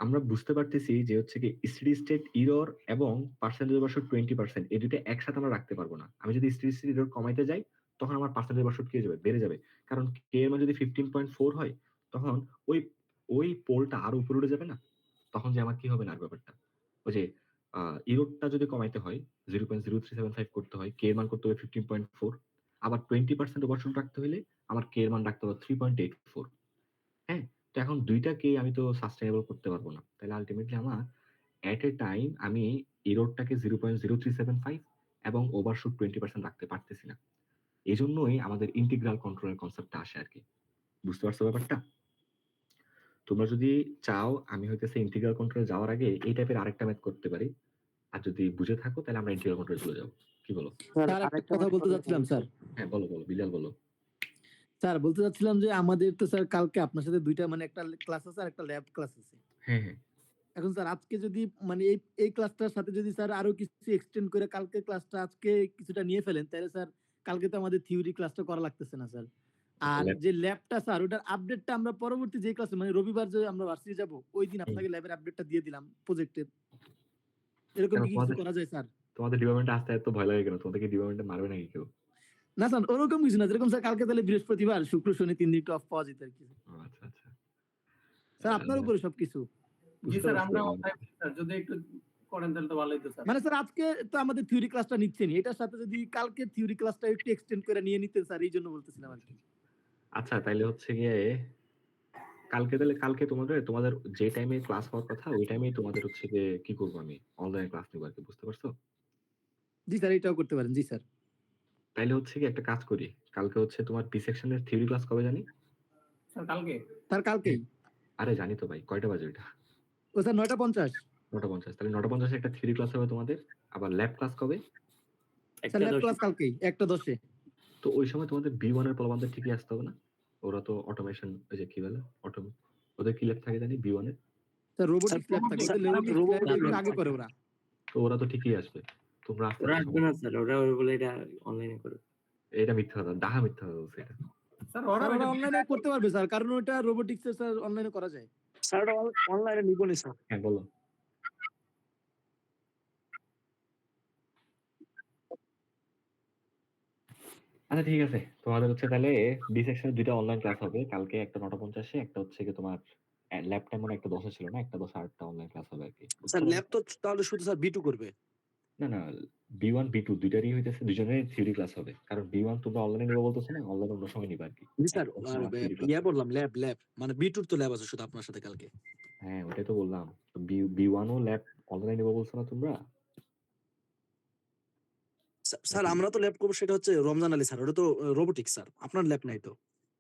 Speaker 1: আমরা বুঝতে পারতেছি যে হচ্ছে কি স্টেডি স্টেট এরর এবং পার্সেন্টেজ ওভারশুট 20% এই দুটো একসাথে আমরা রাখতে পারবো না। আমি যদি স্টেডি স্টেট এরর কমাইতে যাই তখন আমার পার্সেন্টেজ ওভারশুট কি হয়ে যাবে? বেড়ে যাবে। কারণ কে এর মান যদি 15.4 হয় তখন ওই ওই পোলটা আরো উপরে উঠে যাবে না? তখন যে আমার কি হবে না আর ব্যাপারটা? ওই যে এররটা যদি কমাইতে হয় 0.0375 করতে হয়, কে এর মান করতে হবে 15.4 আবার 20% ওভারশুট রাখতে হইলে আমার কে এর মান রাখতে হবে 3.84 হ্যাঁ? তো এখন ২ টাকে আমি তো সাস্টেইনেবল করতে পারব না। তাহলে আল্টিমেটলি আমার এট এ টাইম আমি এররটাকে 0.0375 এবং ওভারশুট 20% রাখতে পারতেছি না। এজন্যই আমাদের ইন্টিগ্রাল কন্ট্রোলের কনসেপ্টটা আসে আরকি। বুঝতে পারছো ব্যাপারটা? তোমরা যদি চাও আমি হইতেছে ইন্টিগ্রাল কন্ট্রোলে যাওয়ার আগে এই টাইপের আরেকটা ম্যাথ করতে পারি। আর যদি বুঝে থাকো তাহলে আমরা ইন্টিগ্রাল কন্ট্রোলে চলে যাবো। কি বলো?
Speaker 2: স্যার একটা কথা বলতে চাচ্ছিলাম স্যার।
Speaker 1: হ্যাঁ, বলো, বিলাল বলো।
Speaker 2: স্যার বলতে চাচ্ছিলাম যে আমাদের তো স্যার কালকে আপনার সাথে ২ টা মানে একটা ক্লাস আছে আর একটা ল্যাব ক্লাস আছে।
Speaker 1: হ্যাঁ, হ্যাঁ।
Speaker 2: এখন স্যার আজকে যদি মানে এই ক্লাসটার সাথে যদি স্যার আরো কিছু এক্সটেন্ড করে কালকে ক্লাসটা আজকে কিছুটা নিয়ে ফেলেন তাহলে স্যার কালকে তো আমাদের থিওরি ক্লাসটা করা লাগতেছে না স্যার। আর
Speaker 1: ল্যাব
Speaker 2: যে ল্যাবটা স্যার ওটার আপডেটটা আমরা পরবর্তী যে ক্লাসে মানে রবিবার যে আমরা ভার্সিটি যাব ওই দিন আপনাকে ল্যাবের আপডেটটা দিয়ে দিলাম প্রজেক্টের। এরকম
Speaker 1: কেন
Speaker 2: কি কিছু করা যায় স্যার?
Speaker 1: তোমাদের ডিপার্টমেন্টে আসতে এত ভয় লাগে কেন? তোমাদেরকে ডিপার্টমেন্টে মারবে নাকি কেউ?
Speaker 2: না স্যার ওরকম কিছু না। যেরকম স্যার কালকে তাহলে বৃহস্পতিবার, শুক্র, শনি ৩ দিন একটু অফ পাওয়া যেত আরকি।
Speaker 1: ও আচ্ছা, আচ্ছা।
Speaker 2: স্যার আপনার উপরে সবকিছু।
Speaker 6: জি
Speaker 1: বুঝতে
Speaker 6: স্যার,
Speaker 1: পারছি
Speaker 6: আমরা
Speaker 1: আমি।
Speaker 6: অবশ্যই স্যার যদি একটু করেন তাহলে তো ভালোই তো স্যার।
Speaker 2: মানে স্যার আজকে তো আমাদের থিওরি ক্লাসটা নিচ্ছেনই। এটার সাথে যদি কালকে থিওরি ক্লাসটা একটু এক্সটেন্ড করে নিয়ে নিতেন স্যার এই জন্য বলতেছিলাম আরকি।
Speaker 1: আচ্ছা তাইলে হচ্ছে গিয়ে কালকে তোমাদের যে টাইমে ক্লাস হওয়ার কথা ওই টাইমেই তোমাদের হচ্ছে গিয়ে কি করবো আমি? অনলাইনে ক্লাস নিবো আরকি। বুঝতে পারছো?
Speaker 2: জি স্যার এটাও করতে পারেন। জি স্যার।
Speaker 1: তাইলে হচ্ছে গিয়ে একটা কাজ করি। কালকে হচ্ছে তোমার বি সেকশনের থিওরি ক্লাস কবে জানি?
Speaker 6: স্যার কালকে
Speaker 2: স্যার কালকেই।
Speaker 1: আরে জানি তো ভাই। কয়টা বাজে ওইটা?
Speaker 2: ও স্যার ৯টা ৫০।
Speaker 1: ৯টা ৫০ তাহলে ৯টা ৫০ একটা থিওরি ক্লাস হবে তোমাদের। আবার ল্যাব ক্লাস কবে?
Speaker 2: স্যার ল্যাব ক্লাস কালকেই ১টা ১০-এ।
Speaker 1: তো ওই সময় তোমাদের B1 এর পোলাপানদের ঠিকই আসতে হবে না? ওরা তো অটোমেশন ওই যে কি বলে? ওদের কি ল্যাব থাকে জানি B1 এর?
Speaker 2: স্যার রোবোটিক্স ল্যাব থাকে।
Speaker 3: স্যার,
Speaker 2: ওদের রোবোটিক্স
Speaker 3: robot
Speaker 2: ল্যাব একটু
Speaker 3: lab
Speaker 2: আগে করে ওরা।
Speaker 1: তো ওরা তো ঠিকই আসবে। তোমরা আসতে
Speaker 7: ওরা
Speaker 1: পারছো
Speaker 7: আসবে
Speaker 1: না।
Speaker 7: না স্যার, ওরা ওই বলে এটা অনলাইনে করে।
Speaker 1: এটা মিথ্যা কথা। ডাহা মিথ্যা কথা বলছে এটা।
Speaker 6: স্যার
Speaker 2: স্যার ওরা অনলাইনে করতে পারবে স্যার। কারণ ওটা রোবোটিক্স এর স্যার অনলাইনে করা যায়।
Speaker 3: স্যার অনলাইনে নিবনি স্যার।
Speaker 1: হ্যাঁ, বলো। আচ্ছা ঠিক আছে। তোমাদের হচ্ছে তাহলে বি সেকশনের ২ টা অনলাইন ক্লাস হবে। কালকে একটা ৯টা ৫০ একটা হচ্ছে গিয়ে তোমার ল্যাব টাইম মনে হয় একটা ১০ ছিল না? একটা ১০ আরেকটা অনলাইন ক্লাস হবে আরকি।
Speaker 3: স্যার ল্যাব তো তাহলে শুধু স্যার B2 করবে।
Speaker 1: না, B1, B2 ২ টারই হইতেছে ২ জনেরই থিওরি ক্লাস হবে। কারণ B1 তোমরা অনলাইনে নিবা বলতেছো না? অনলাইনে অন্য সময় নিবা আরকি।
Speaker 3: জি স্যার,
Speaker 1: একটা আমার থিওরি ক্লাস।
Speaker 3: বললাম ল্যাব মানে B2 তো ল্যাব আছে শুধু আপনার সাথে কালকে।
Speaker 1: হ্যাঁ, ওটাই তো বললাম। তো B1 ও ল্যাব অনলাইনে নিবা বলছো না তোমরা?
Speaker 3: স্যার
Speaker 1: নাকি?
Speaker 3: আমরা তো ল্যাব করব সেটা হচ্ছে রমজান আলী স্যার। ওটা তো রোবোটিক্স স্যার। আপনার ল্যাব নাই তো।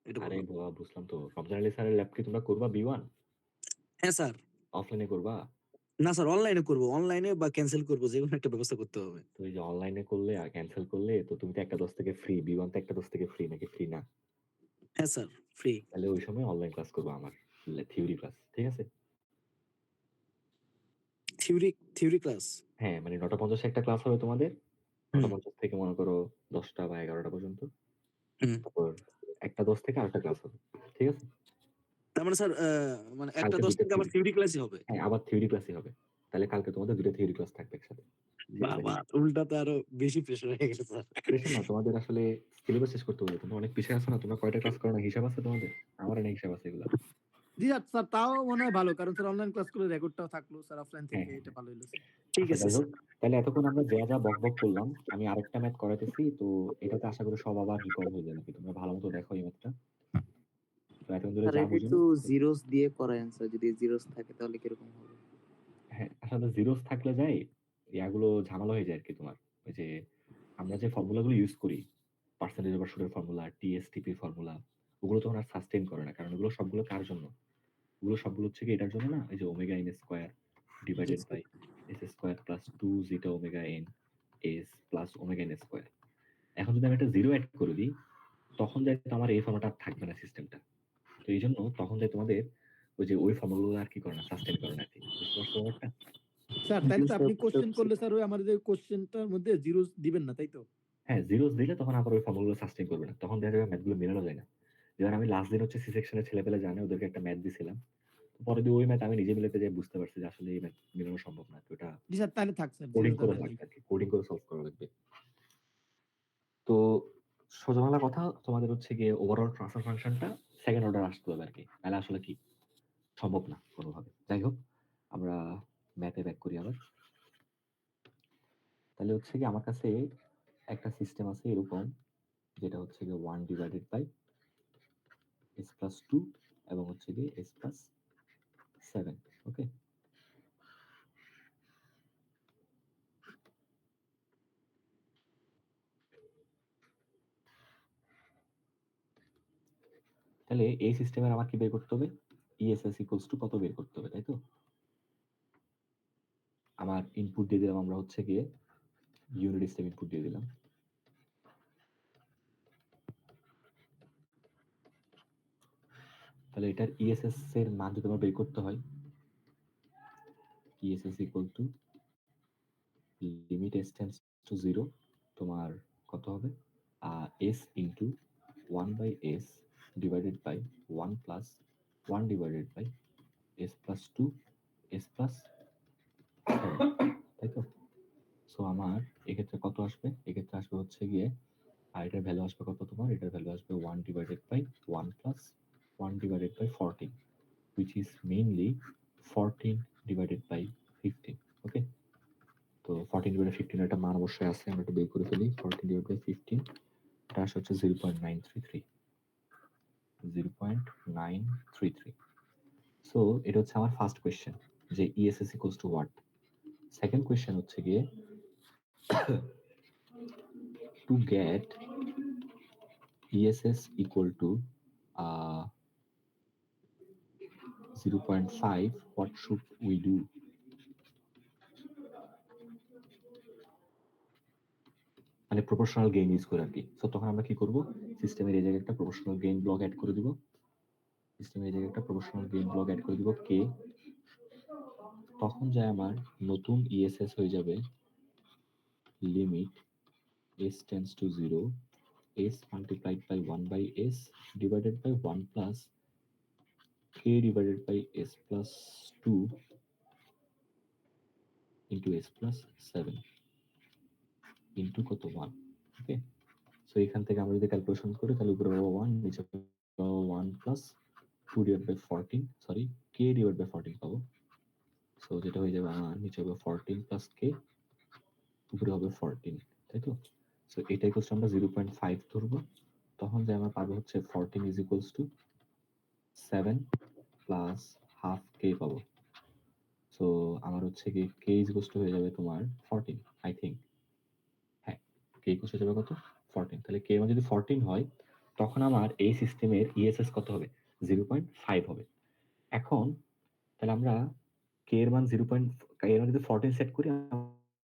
Speaker 3: এটা
Speaker 1: আরে
Speaker 3: বললাম।
Speaker 1: বাবা বুঝলাম তো। রমজান আলী স্যারের ল্যাব কি তোমরা করবা B1?
Speaker 3: হ্যাঁ স্যার।
Speaker 1: অফলাইনে করবা?
Speaker 3: না স্যার অনলাইনে করব। অনলাইনে বা ক্যানসেল করব যেকোনো একটা ব্যবস্থা করতে হবে।
Speaker 1: তো এই যে অনলাইনে করলে আর ক্যানসেল করলে তো তুমি তো একটা ১০ থেকে ফ্রি। B1 তো একটা ১০ থেকে ফ্রি নাকি ফ্রি না?
Speaker 3: হ্যাঁ স্যার, ফ্রি।
Speaker 1: তাহলে ওই সময় অনলাইন ক্লাস করবো আমার থিওরি ক্লাস। ঠিক আছে?
Speaker 3: Theory class.
Speaker 1: হ্যাঁ, মানে ৯টা ৫০ একটা ক্লাস হবে তোমাদের।
Speaker 3: হুম।
Speaker 1: ৯টা ৫০ থেকে মনে করো ১০টা বা ১১টা পর্যন্ত।
Speaker 3: হুম।
Speaker 1: তারপর একটা ১০ থেকে আরেকটা ক্লাস হবে। ঠিক আছে?
Speaker 3: তার মানে স্যার মানে একটা
Speaker 1: কালকে
Speaker 3: 10
Speaker 1: দুইটা
Speaker 3: থেকে আবার
Speaker 1: থিওরি।
Speaker 3: থিওরি ক্লাসই হবে।
Speaker 1: হ্যাঁ, আবার থিওরি ক্লাসই হবে। তাহলে কালকে তোমাদের ২ টা থিওরি ক্লাস থাকবে একসাথে। ঠিক আছে?
Speaker 3: বাবা উল্টা তো আরো বেশি প্রেশার হয়ে গেল স্যার।
Speaker 1: প্রেশার না তোমাদের আসলে সিলেবাস শেষ করতে হবে। তোমরা অনেক পিছিয়ে আছো না? তোমরা কয়টা ক্লাস করো না? হিসাব আছে তোমাদের? আমার অনেক হিসাব আছে এগুলা।
Speaker 2: জি স্যার তাও মনে হয় ভালো। কারণ স্যার অনলাইন ক্লাস করে রেকর্ডটাও থাকলো স্যার অফলাইন
Speaker 1: হ্যাঁ,
Speaker 2: থেকে এটা ভালো হইলো স্যার।
Speaker 3: ঠিক
Speaker 1: আচ্ছা
Speaker 3: আছে
Speaker 1: যাই
Speaker 3: স্যার।
Speaker 1: হোক। তাহলে এতক্ষণ আমরা যা বকবক করলাম, আমি আরেকটা ম্যাথ করাইতেছি। তো এটাতে আশা করি সব আবার রিকল হয়ে যাবে। তোমরা ভালোমতো দেখো এই ম্যাথটা। তো এতক্ষণ ধরে
Speaker 8: স্যার
Speaker 1: যা
Speaker 8: এটা
Speaker 1: বুঝলাম
Speaker 8: একটু জিরোস দিয়ে করায়েন স্যার, যদি জিরোস থাকে তাহলে কিরকম হবে?
Speaker 1: হ্যাঁ, আসলে জিরোস থাকলে যায় ইয়াগুলো ঝামেলা হয়ে যায় আরকি তোমার। ওই যে আমরা যে ফর্মুলা গুলো ইউজ করি, পার্সেন্টেজ ওভার শুটের ফর্মুলা, টিএসটিপি ফর্মুলা, ওগুলো তখন আর সাস্টেইন করে না। কারণ ওগুলো সবগুলো কার জন্য? ওগুলো সবগুলো হচ্ছে কি এটার জন্য না? এই যে omega n square divided by s square plus 2 zeta omega n s plus omega n square. এখন যদি আমি একটা জিরো এড করে দিই, তখন যাই তো আমার এই ফর্মুলাটা আর থাকবে না সিস্টেমটা। তো এইজন্য তখন যাই তোমাদের ওই যে ওই ফর্মুলাগুলো আর কি করে না, সাস্টেইন করে না আরকি। বুঝতে পারছো ব্যাপারটা?
Speaker 2: স্যার তাইলে তো আপনি কোশ্চেন করলে স্যার ওই আমাদের কোশ্চেনটার মধ্যে জিরোস দিবেন না তাই তো?
Speaker 1: হ্যাঁ, জিরোস দিলে তখন আবার ওই ফর্মুলাগুলো সাস্টেইন করবে না। তখন দেখা যাবে ম্যাথগুলো মেলানো যায় না। যেমন আমি লাস্ট দিন হচ্ছে সি সেকশনের ছেলেপেলে জানে ওদেরকে একটা ম্যাথ দিছিলাম। পরে দিয়ে ওই ম্যাথ আমি নিজে মিলাতে যাই বুঝতে পারছি যে আসলে এই ম্যাথ মিলানো সম্ভব না। তো এটা
Speaker 2: জি স্যার, তাহলে থাক স্যার,
Speaker 1: কোডিং
Speaker 2: জিরো
Speaker 1: করা
Speaker 2: থাকবে।
Speaker 1: লাগবে আরকি। কোডিং করে সলভ করা লাগবে। তো সোজা বাংলা কথা তোমাদের হচ্ছে গিয়ে ওভারঅল ট্রান্সফার ফাংশনটা সেকেন্ড অর্ডার আসতে হবে আরকি। নাহলে আসলে কি সম্ভব না কোনোভাবে। যাই হোক, আমরা ম্যাথে ব্যাক করি আবার। তাহলে হচ্ছে গিয়ে আমার কাছে একটা সিস্টেম আছে এরকম, যেটা হচ্ছে গিয়ে 1 ডিভাইডেড বাই s প্লাস 2 এবং হচ্ছে গিয়ে s প্লাস 7। ওকে, তাহলে এই সিস্টেমের আমার কি বের করতে হবে? ESS ইকুয়ালস টু কত বের করতে হবে, তাই তো? আমার ইনপুট দিয়ে দিলাম আমরা হচ্ছে গিয়ে ইউনিট স্টেপ ইনপুট দিয়ে দিলাম। তাহলে এটার ESS এর মান যদি আমার বের করতে হয়, ESS equal to limit s tends to 0 তোমার কত হবে? s into 1 by s divided by 1 plus 1 divided by s plus 2 s plus 7, তাই তো? সো আমার এক্ষেত্রে কত আসবে? এক্ষেত্রে আসবে হচ্ছে গিয়ে, আর এটার ভ্যালু আসবে কত তোমার? এটার ভ্যালু আসবে 1 divided by 1 plus 1 divided by 14, which is mainly 14 divided by 15. Okay, তো 14 ডিভাইডেড 15 একটা মান অবশ্যই আছে, আমরা একটু বের করে ফেলি। 14 ডিভাইড বাই 15 এটা আসে হচ্ছে 0.933, 0.933। সো এটা হচ্ছে আমার ফার্স্ট কোয়েশ্চেন যে ESS equals to what. Second question হচ্ছে গিয়ে to get ESS equal to 0.5, what should we do? মানে প্রপোর্শনাল গেইন ইউজ করে আর কি। সো তখন আমরা কি করব? সিস্টেমের এই জায়গায় একটা প্রপোর্শনাল গেইন ব্লক অ্যাড করে দিব। সিস্টেমের এই জায়গায় একটা প্রপোর্শনাল গেইন ব্লক অ্যাড করে দিব কে। তখন যায় আমার নতুন ESS হয়ে যাবে limit s tends to 0 s multiplied by 1 by s divided by 1 plus k divided by s plus 2 into s plus 7 into কত 1। ওকে, সো এখান থেকে আমরা যদি ক্যালকুলেশন করি তাহলে উপরে পাবো 1, নিচে পাবো 1 plus 2 divide by 14, sorry k divide by 14 পাবো। সো যেটা হয়ে যাবে আমার নিচে হবে 14 প্লাস k, উপরে হবে 14, তাই তো? সো এটা ইকুয়ালস টু আমরা 0.5 ধরবো। তখন যে আমরা পাবো হচ্ছে 14 is equals two 7 plus half k পাবো। সো আমার হচ্ছে কি k ইজ ইকুয়ালস টু হয়ে যাবে তোমার 14, আই থিঙ্ক। হ্যাঁ, k ইকুয়ালস হয়ে যাবে কত? 14। তাহলে k মানে যদি 14 হয় তখন আমার এই সিস্টেমের ESS কত হবে? 0.5 হবে। এখন তাহলে আমরা k এর মান 0. k এর মান যদি 14 সেট করি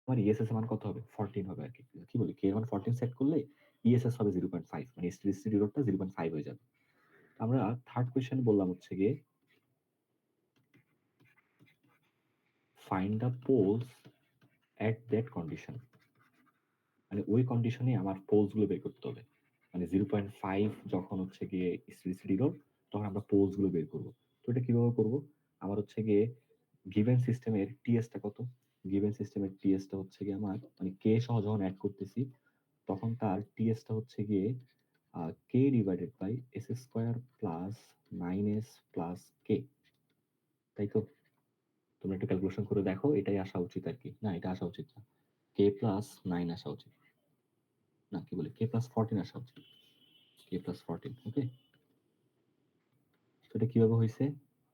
Speaker 1: আমার ESS এর মান কত হবে? 14 হবে আর কি। কি বলি, k এর মান 14 সেট করলে ESS হবে 0.5, মানে স্টেডি রোডটা 0.5 হয়ে যাবে। আমরা থার্ড কোয়েশ্চেন বললাম হচ্ছে গিয়ে find the polls at that condition, মানে ওই কন্ডিশনে আমার পোলস গুলো বের করতে হবে। মানে 0.5 যখন হচ্ছে গিয়ে স্টেডি রোড তখন আমরা পোলস গুলো বের করব। তো এটা কিভাবে করব? আমার হচ্ছে গিয়ে গিভেন সিস্টেমের টিএসটা কত? গিভেন সিস্টেমের টিএসটা হচ্ছে গিয়ে আমার মানে কে সহ যখন অ্যাড করতেছি তখন তার টিএসটা হচ্ছে গিয়ে K divided by s square plus 9s plus K, তাই তো? তোমরা একটু ক্যালকুলেশন করে দেখো, এটাই আসা উচিত আর কি। না, এটা আসা উচিত না, কে প্লাস 9 আসা উচিত। না, কি বলে, কে প্লাস 14 আসা উচিত, কে প্লাস 14। ওকে, তো এটা কিভাবে হয়েছে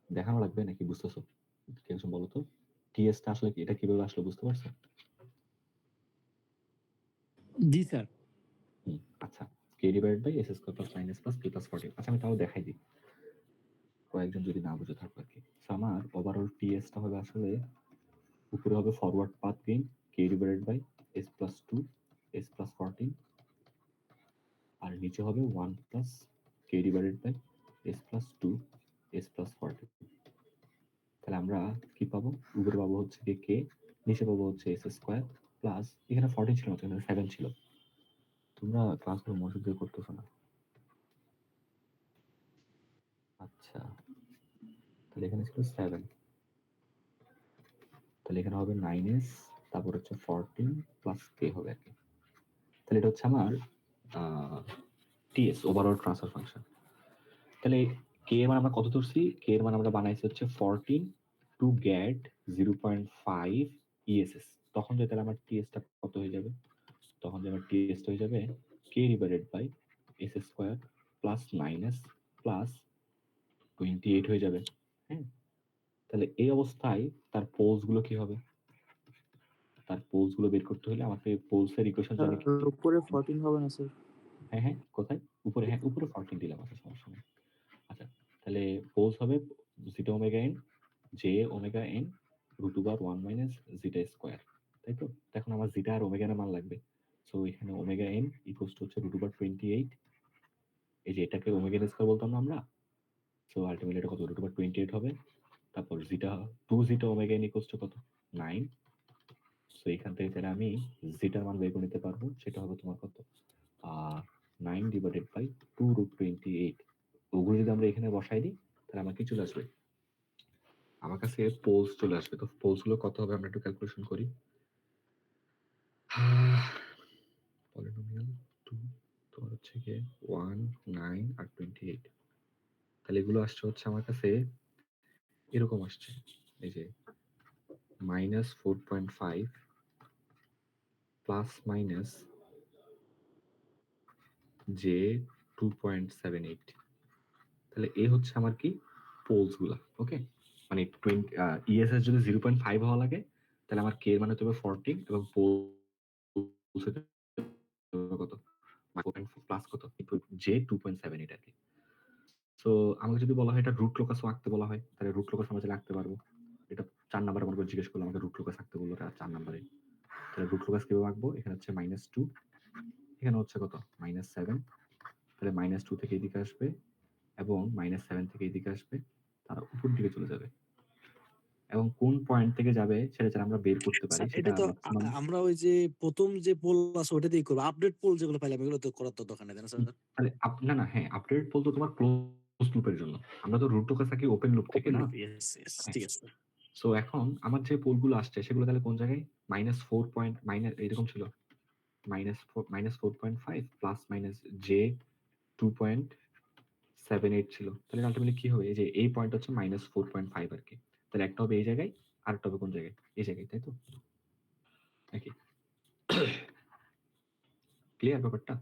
Speaker 1: দেখানো লাগবে নাকি বুঝতেছো? কেউ বলো তো টিএসটা আসলে কি, এটা কিভাবে আসলে বুঝতে পারছো?
Speaker 2: জি স্যার।
Speaker 1: আচ্ছা, K divided by s square plus 9s plus K plus 14। আচ্ছা, আমি তাও দেখাই দিই কয়েকজন যদি না বুঝে থাকো আর কি। সো আমার ওভারঅল টিএসটা হবে আসলে উপরে হবে forward path gain K divided by S plus 2 S plus 14, আর নিচে হবে 1 প্লাস K divided by S plus 2 S plus 14। তাহলে আমরা কি পাবো? উপরে পাবো হচ্ছে কে, নিচে পাবো হচ্ছে এস স্কয়ার প্লাস, এখানে 14 ছিল না, এখানে 7 ছিল। তোমরা ক্লাসগুলো মনোযোগ দিয়ে করতেছো না। আচ্ছা, তাহলে এখানে ছিল 7, তাহলে এখানে হবে 9s, তারপর হচ্ছে 14 প্লাস k হবে আর কি। তাহলে এটা হচ্ছে আমার টিএস, ওভারঅল ট্রান্সফার ফাংশন। তাহলে কে এর মান আমরা কত ধরছি? কে এর মান আমরা বানাইছি হচ্ছে 14 টু গেট 0.5 ইএসএস। তখন যে তাহলে আমার টিএসটা কত হয়ে যাবে? তখন যে আমার টিএসটা হয়ে যাবে K divided by s square plus 9s plus 28 হয়ে যাবে। হ্যাঁ, তাহলে এই অবস্থায় তার পোলস গুলো কি হবে? তার পোলস গুলো বের করতে হলে আমাকে পোলসের ইকুয়েশন জানি কি?
Speaker 8: উপরে 14 হবে না স্যার?
Speaker 1: হ্যাঁ হ্যাঁ, কোথায়? উপরে, হ্যাঁ উপরে 14 দিলাম, আচ্ছা সমস্যা নেই। আচ্ছা, তাহলে পোলস হবে zeta omega n j omega N root over 1 minus zeta square, তাই তো? এখন আমার জিটা আর ওমেগা এর মান লাগবে। সো এখানে ওমেগা এন ইকুয়ালস টু হচ্ছে রুট ওভার 28, এই যে এটাকে ওমেগা এন স্কোয়ার বলতাম না আমরা। সো আলটিমেটলি এটা কত? রুট ওভার 28 হবে। তারপর জিটা 2 zeta omega n equals two কত? 9। সো এখান থেকে তাহলে আমি জিটার মান বের করে নিতে পারবো, সেটা হবে তোমার কত? 9 ডিভাইডেড বাই 2 রুট 28। ওগুলো যদি আমরা এখানে বসাই দিই তাহলে আমার কি চলে আসবে? আমার কাছে পোলস চলে আসবে। তো পোলস গুলো কত হবে আমরা একটু ক্যালকুলেশন করি। পলিনোমিয়াল 2 তোমার হচ্ছে গিয়ে 1 9 আর 28, তাহলে এগুলো আসছে হচ্ছে আমার কাছে এরকম আসছে, এই যে -4.5 প্লাস মাইনাস যে 2.78। তাহলে এই হচ্ছে আমার কি পোলস গুলা। ওকে, মানে 20 ইএসএস যদি 0.5 হওয়া লাগে তাহলে আমার কে এর মানে হবে 14 এবং পোলস কত? প্লাস কত? যে 2.78 আর কি। সো আমাকে যদি বলা হয় এটা রুট লোকাসও আঁকতে বলা হয়, তাহলে রুট লোকাস আমরা চাইলে আঁকতে পারবো। এটা 4 নাম্বার আমার জিজ্ঞেস করলো, আমাকে রুট লোকাস আঁকতে বললো 4 নাম্বারে। তাহলে রুট লোকাস কিভাবে আঁকবো? এখানে হচ্ছে -2, এখানে হচ্ছে কত? -7। তাহলে -2 থেকে এদিকে আসবে এবং -7 থেকে এদিকে আসবে, তারা উপর দিকে চলে যাবে। এবং কোন পয়েন্ট থেকে যাবে সেটা যেন আমরা বের করতে পারি,
Speaker 3: স্যার
Speaker 1: সেটা
Speaker 3: এটা তো
Speaker 1: ম্যাক্সিমাম।
Speaker 3: আমরা ওই যে প্রথম যে পোল আছে ওটা দিয়ে করবো। আপডেট পোল যেগুলো পাইলাম এগুলো তো করার তো দরকার নেই, তাই না স্যার?
Speaker 1: তাহলে না না, হ্যাঁ আপডেট বলতো তোমার ক্লোজ লুপের জন্য, আমরা তো রুট লোকাস আঁকি ওপেন লুপ থেকে
Speaker 3: ওপেন
Speaker 1: না।
Speaker 3: লুপ, ইয়েস ইয়েস,
Speaker 1: হ্যাঁ,
Speaker 3: ঠিক আছে।
Speaker 1: সো এখন আমার যে পোলগুলো আসছে সেগুলো তাহলে কোন জায়গায়? -4 পয়েন্ট মাইনাস এরকম ছিল, -4.5 প্লাস মাইনাস যে 2.78 ছিল। তাহলে আলটিমেটলি কি হবে? এই যে এই পয়েন্ট হচ্ছে -4.5 আর কি। তাহলে একটা হবে এই জায়গায় আর একটা হবে কোন জায়গায়? এই জায়গায়, তাই তো? নাকি ক্লিয়ার ব্যাপারটা?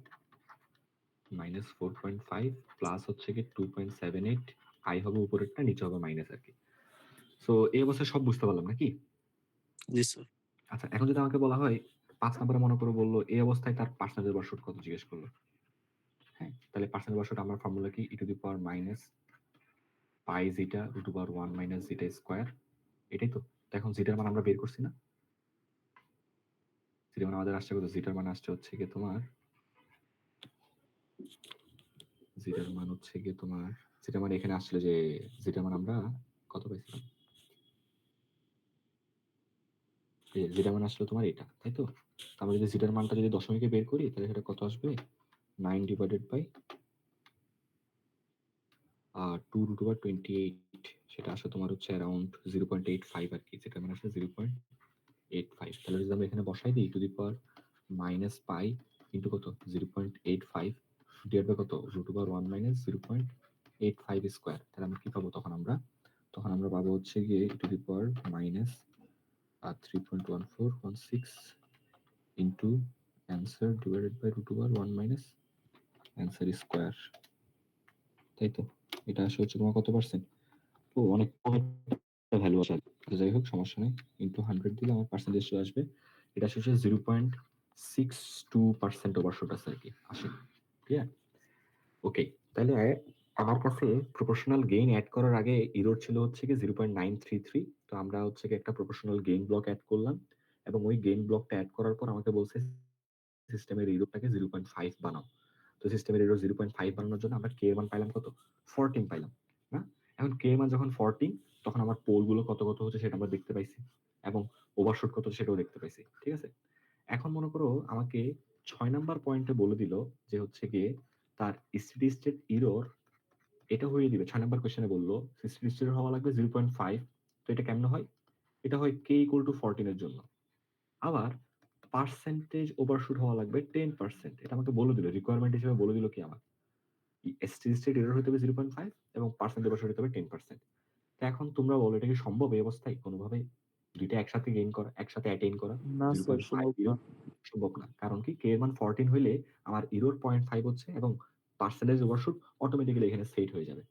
Speaker 1: -4.5 প্লাস হচ্ছে কি 2.78, আই হবে উপরেরটা, নিচে হবে মাইনাস আর কি। সো এই অবস্থায় সব বুঝতে পারলাম নাকি?
Speaker 3: জি স্যার।
Speaker 1: আচ্ছা, এখন যদি আমাকে বলা হয় 5 নম্বরে মনে করে বললো এই অবস্থায় তার পার্সেন্টেজ বর্ষট কত জিজ্ঞেস করলো। হ্যাঁ, তাহলে পার্সেন্টেজ বর্ষট আমার ফর্মুলা কি? e to the power minus pi zeta root over 1 minus zeta square, এটাই তো। তো এখন জিটার মান আমরা বের করছি না? জিটার মান আমাদের আসছে কত? জিটার মান আসছে হচ্ছে গিয়ে তোমার জিটার মান হচ্ছে গিয়ে তোমার জিটার মান এখানে আসলে যে জিটার মান আমরা কত পাইছিলাম? জিটার মান আসলে তোমার এটা, তাই তো? আমরা যদি জিটার মানটা যদি দশমিকে বের করি তাহলে সেটা কত আসবে? 9 ডিভাইডেড বাই 2 রুট ওভার 28, সেটা আসলে তোমার হচ্ছে অ্যারাউন্ড 0.85 আর কি, যেটা মানে আসলে 0.85। তাহলে যদি আমরা এখানে বসাই দিই to the power minus pi into কত? 0.85 ডিভাইড বাই কত? Root over 1 minus 0.85 square. তাহলে আমরা কি পাবো তখন? আমরা পাবো হচ্ছে গিয়ে to the power minus 3.1416 into answer divided by root over 1 minus answer square, তাই তো? এটা আসলে হচ্ছে তোমার কত পার্সেন্ট? ও অনেক ভ্যালু আসে। আচ্ছা যাই হোক, সমস্যা নেই। ইন্টু 100 দিলে আমার পার্সেন্টেজ চলে আসবে। এটা হচ্ছে 0.62% ওভারশুট আছে আর কি, আসে। ক্লিয়ার? ওকে, তাহলে আমার কাছে প্রপোর্শনাল গেইন অ্যাড করার আগে এরর ছিল হচ্ছে কি 0.933। তো আমরা হচ্ছে কি একটা প্রপোর্শনাল গেইন ব্লক অ্যাড করলাম এবং ওই গেইন ব্লকটা অ্যাড করার পর আমাকে বলছে সিস্টেমের এররটাকে 0.5 বানাও। তো সিস্টেমের এরর 0.5 বানানোর জন্য আমরা কে এর মান পাইলাম কত? 14 পাইলাম না? এখন কে এর মান যখন 14, তখন আমার পোল গুলো কত কত হচ্ছে সেটা আমরা দেখতে পাইছি এবং ওভারশুট কত সেটাও দেখতে পাইছি। ঠিক আছে, এখন মনে করো আমাকে 6 নাম্বার পয়েন্টে বলে দিল যে হচ্ছে গিয়ে তার স্টেডি স্টেট এরর এটা হয়ে দিবে 6 নাম্বার কোয়েশ্চেনে বলল সিস্টেম হওয়া লাগবে 0.5। তো এটা কেমনে হয়? এটা হয় k = 14 এর জন্য। আবার পার্সেন্টেজ ওভারশুট হওয়া লাগবে 10%। এটা আমাকে বলে দিল, রিকোয়ারমেন্ট হিসেবে বলে দিল কি আমার স্টেডি স্টেট এরর হতে হবে 0.5 এবং পার্সেন্টেজ ওভারশুট হতে হবে 10%। তো এখন তোমরা বলো এটা কি সম্ভব এই অবস্থায় কোনোভাবে দুইটা একসাথে গেইন করা, একসাথে অ্যাটেইন করা?
Speaker 8: না স্যার, সম্ভব
Speaker 1: 0.50
Speaker 8: না।
Speaker 1: সম্ভব না। কারণ কি k এর মান 14 হইলে আমার এরর 0.5 হচ্ছে এবং পার্সেন্টেজ ওভারশুট অটোমেটিক্যালি এখানে সেট হয়ে যাবে।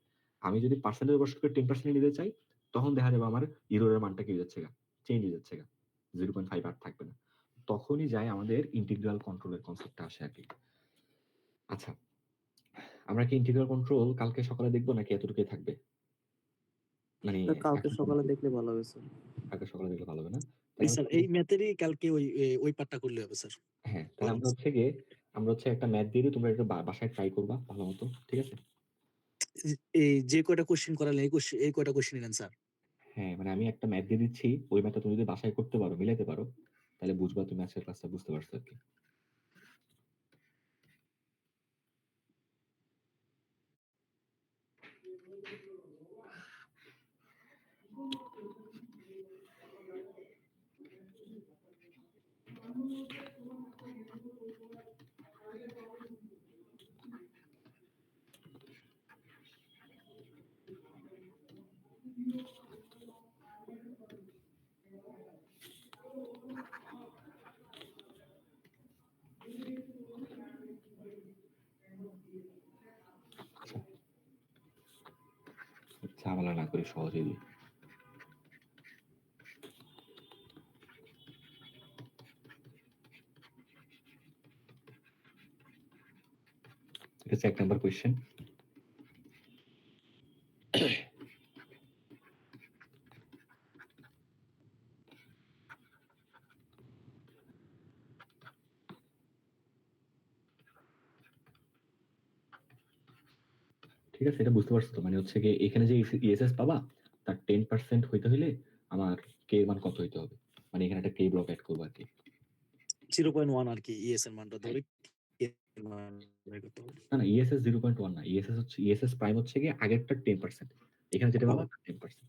Speaker 1: আমি যদি পার্সেন্টেজ ওভারশুটকে 10% নিতে চাই তখন দেখা যাবে আমার এররের মানটা কি হয়ে যাচ্ছে গা, চেঞ্জ হয়ে যাচ্ছে গা, 0.5 আর থাকবে না। তখনই যায় আমাদের ইন্টিগ্রাল কন্ট্রোলের কনসেপ্টটা আসে আর কি। আচ্ছা, আমরা কি ইন্টিগ্রাল কন্ট্রোল কালকে সকালে দেখবো নাকি এতটুকুই থাকবে? মানে
Speaker 8: স্যার কালকে
Speaker 1: এখন
Speaker 8: সকালে দেখলে ভালো হবে স্যার।
Speaker 1: কালকে সকালে দেখলে ভালো হবে না?
Speaker 3: জি
Speaker 1: তাহলে
Speaker 3: স্যার, এই ম্যাথেরই কালকে ওই পার্টটা করলে হবে স্যার।
Speaker 1: হ্যাঁ, তাহলে আমরা হচ্ছে একটা ম্যাথ দিয়ে দিই, তোমরা একটু বাসায় ট্রাই করবা ভালো মতো, ঠিক আছে?
Speaker 3: এই যে কয়টা কোশ্চেন করালেন এই কয়টা কোশ্চেন নিলেন স্যার?
Speaker 1: হ্যাঁ, মানে আমি একটা ম্যাথ দিয়ে দিচ্ছি, ওই ম্যাথটা তুমি যদি বাসায় করতে পারো, মিলাইতে পারো, তাহলে বুঝবা তুমি আজকের ক্লাসটা বুঝতে পারছো আর কি। ঝামেলা না করে সহজেই দিই। এটা হচ্ছে 1 নাম্বার কোয়েশ্চেন। ঠিক আছে, এটা বুঝতে পারছো তো? মানে হচ্ছে গিয়ে এখানে যে ইএসএস পাবা তার 10% হইতে হইলে আমার কে এর মান কত হইতে হবে? মানে এখানে একটা কে ব্লক এড করবো আর কি।
Speaker 3: 0.1 আর কি ইএস এর মানটা ধরে K এর মান বের করতে হবে।
Speaker 1: না, ইএসএস 0.1 না, ইএসএস প্রাইম হচ্ছে গিয়ে আগেরটা 10%। এখানে যেটা পাবা 10%।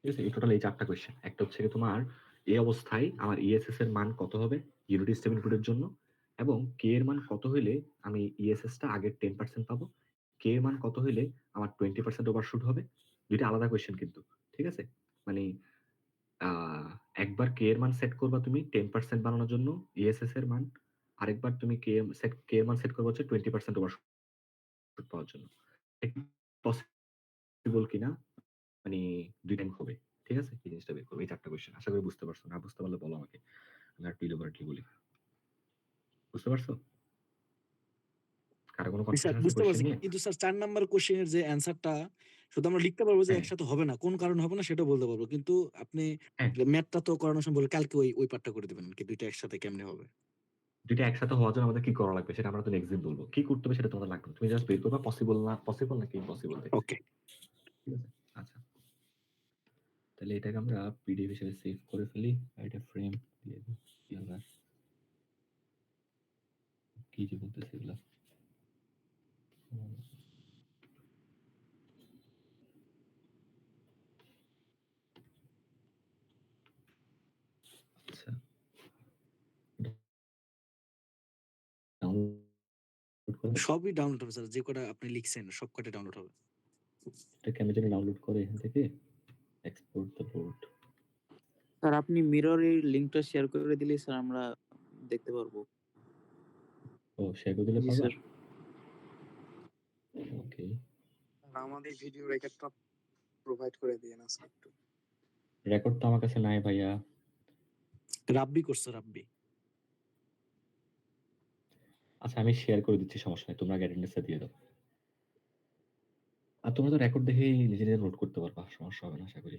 Speaker 1: ঠিক আছে, এই টোটাল এই 4টা কোয়েশ্চেন। একটা হচ্ছে গিয়ে তোমার এই অবস্থায় আমার ইএসএস এর মান কত হবে ইউনিট স্টেপ ইনপুটের জন্য, এবং কে এর মান কত হইলে আমি ইএসএস টা আগের 10% পাবো, কে এর মান কত হইলে আমার 20% ওভারশুট হবে। দুইটা আলাদা কোয়েশ্চেন কিন্তু, ঠিক আছে? মানে একবার কে এর মান সেট করবা তুমি 10% বানানোর জন্য ইএসএস এর মান, আরেকবার তুমি কে এর মান সেট করবা হচ্ছে 20% ওভারশুট পাওয়ার জন্য। পসিবল কিনা, মানে 2 টাইম হবে, ঠিক আছে? এই জিনিসটা বের করবে। এই 4টা কোয়েশ্চেন আশা করি বুঝতে পারছো। না বুঝতে পারলে বলো আমাকে, আমি আর ইলাবোরেটলি বলি। বুঝতে পারছো? কারো কোনো
Speaker 3: জি স্যার,
Speaker 1: কনফিউশন আছে
Speaker 3: বুঝতে
Speaker 1: কোয়েশ্চেন
Speaker 3: পারছি।
Speaker 1: নিয়ে?
Speaker 3: কিন্তু স্যার 4 নাম্বার কোশ্চেনের যে অ্যান্সারটা শুধু আমরা লিখতে পারবো যে
Speaker 1: হ্যাঁ,
Speaker 3: একসাথে হবে না। কোন কারণে হবে না সেটা বলতে পারবো। কিন্তু আপনি
Speaker 1: হ্যাঁ,
Speaker 3: ম্যাথটা তো করানোর সময় বললেন কালকে ওই পার্টটা করে দিবেন আরকি। ২ টা একসাথে কেমনে হবে?
Speaker 1: দুইটা একসাথে হওয়ার জন্য আমাদের কি করা লাগবে সেটা আমরা তো নেক্সট দিন বলবো। কি করতে হবে সেটা তোমাদের লাগবে না। তুমি জাস্ট বের করবা পসিবল নাকি ইম্পসিবল দেখে।
Speaker 3: ওকে।
Speaker 1: ঠিক আছে? আচ্ছা। তাহলে এটাকে আমরা পিডিএফ হিসেবে সেভ করে ফেলি। আর এটা ফ্রেম দিয়ে দিই। কি হবে? কি যে বলতেছি এগুলা? আচ্ছা। ডাউনলোড করে
Speaker 3: সবই ডাউনলোড হবে স্যার। যে কটা আপনি লিখছেন সব কটাই ডাউনলোড হবে।
Speaker 1: এটা কেমনে জানি ডাউনলোড করে এখান থেকে এক্সপোর্ট দ্য বোর্ড।
Speaker 8: স্যার আপনি মিররের লিংকটা শেয়ার করে দিলেই স্যার আমরা দেখতে পারবো।
Speaker 1: ও শেয়ার করে দিলে
Speaker 8: জি
Speaker 1: পারবা?
Speaker 8: স্যার।
Speaker 1: ওকে।
Speaker 9: আর আমাদের ভিডিও রেকর্ডটা প্রোভাইড করে দিয়েন আজকে একটু।
Speaker 1: রেকর্ড তো আমার কাছে নাই ভাইয়া।
Speaker 3: রাব্বি করছে রাব্বি।
Speaker 1: আচ্ছা, আমি শেয়ার করে দিচ্ছি, সমস্যা নাই। তোমরা অ্যাটেন্ডেন্সটা দিয়ে দাও। আর তোমরা তো রেকর্ড দেখেই নিজে নিজে নোট করতে পারবা। সমস্যা হবে না আশা করি।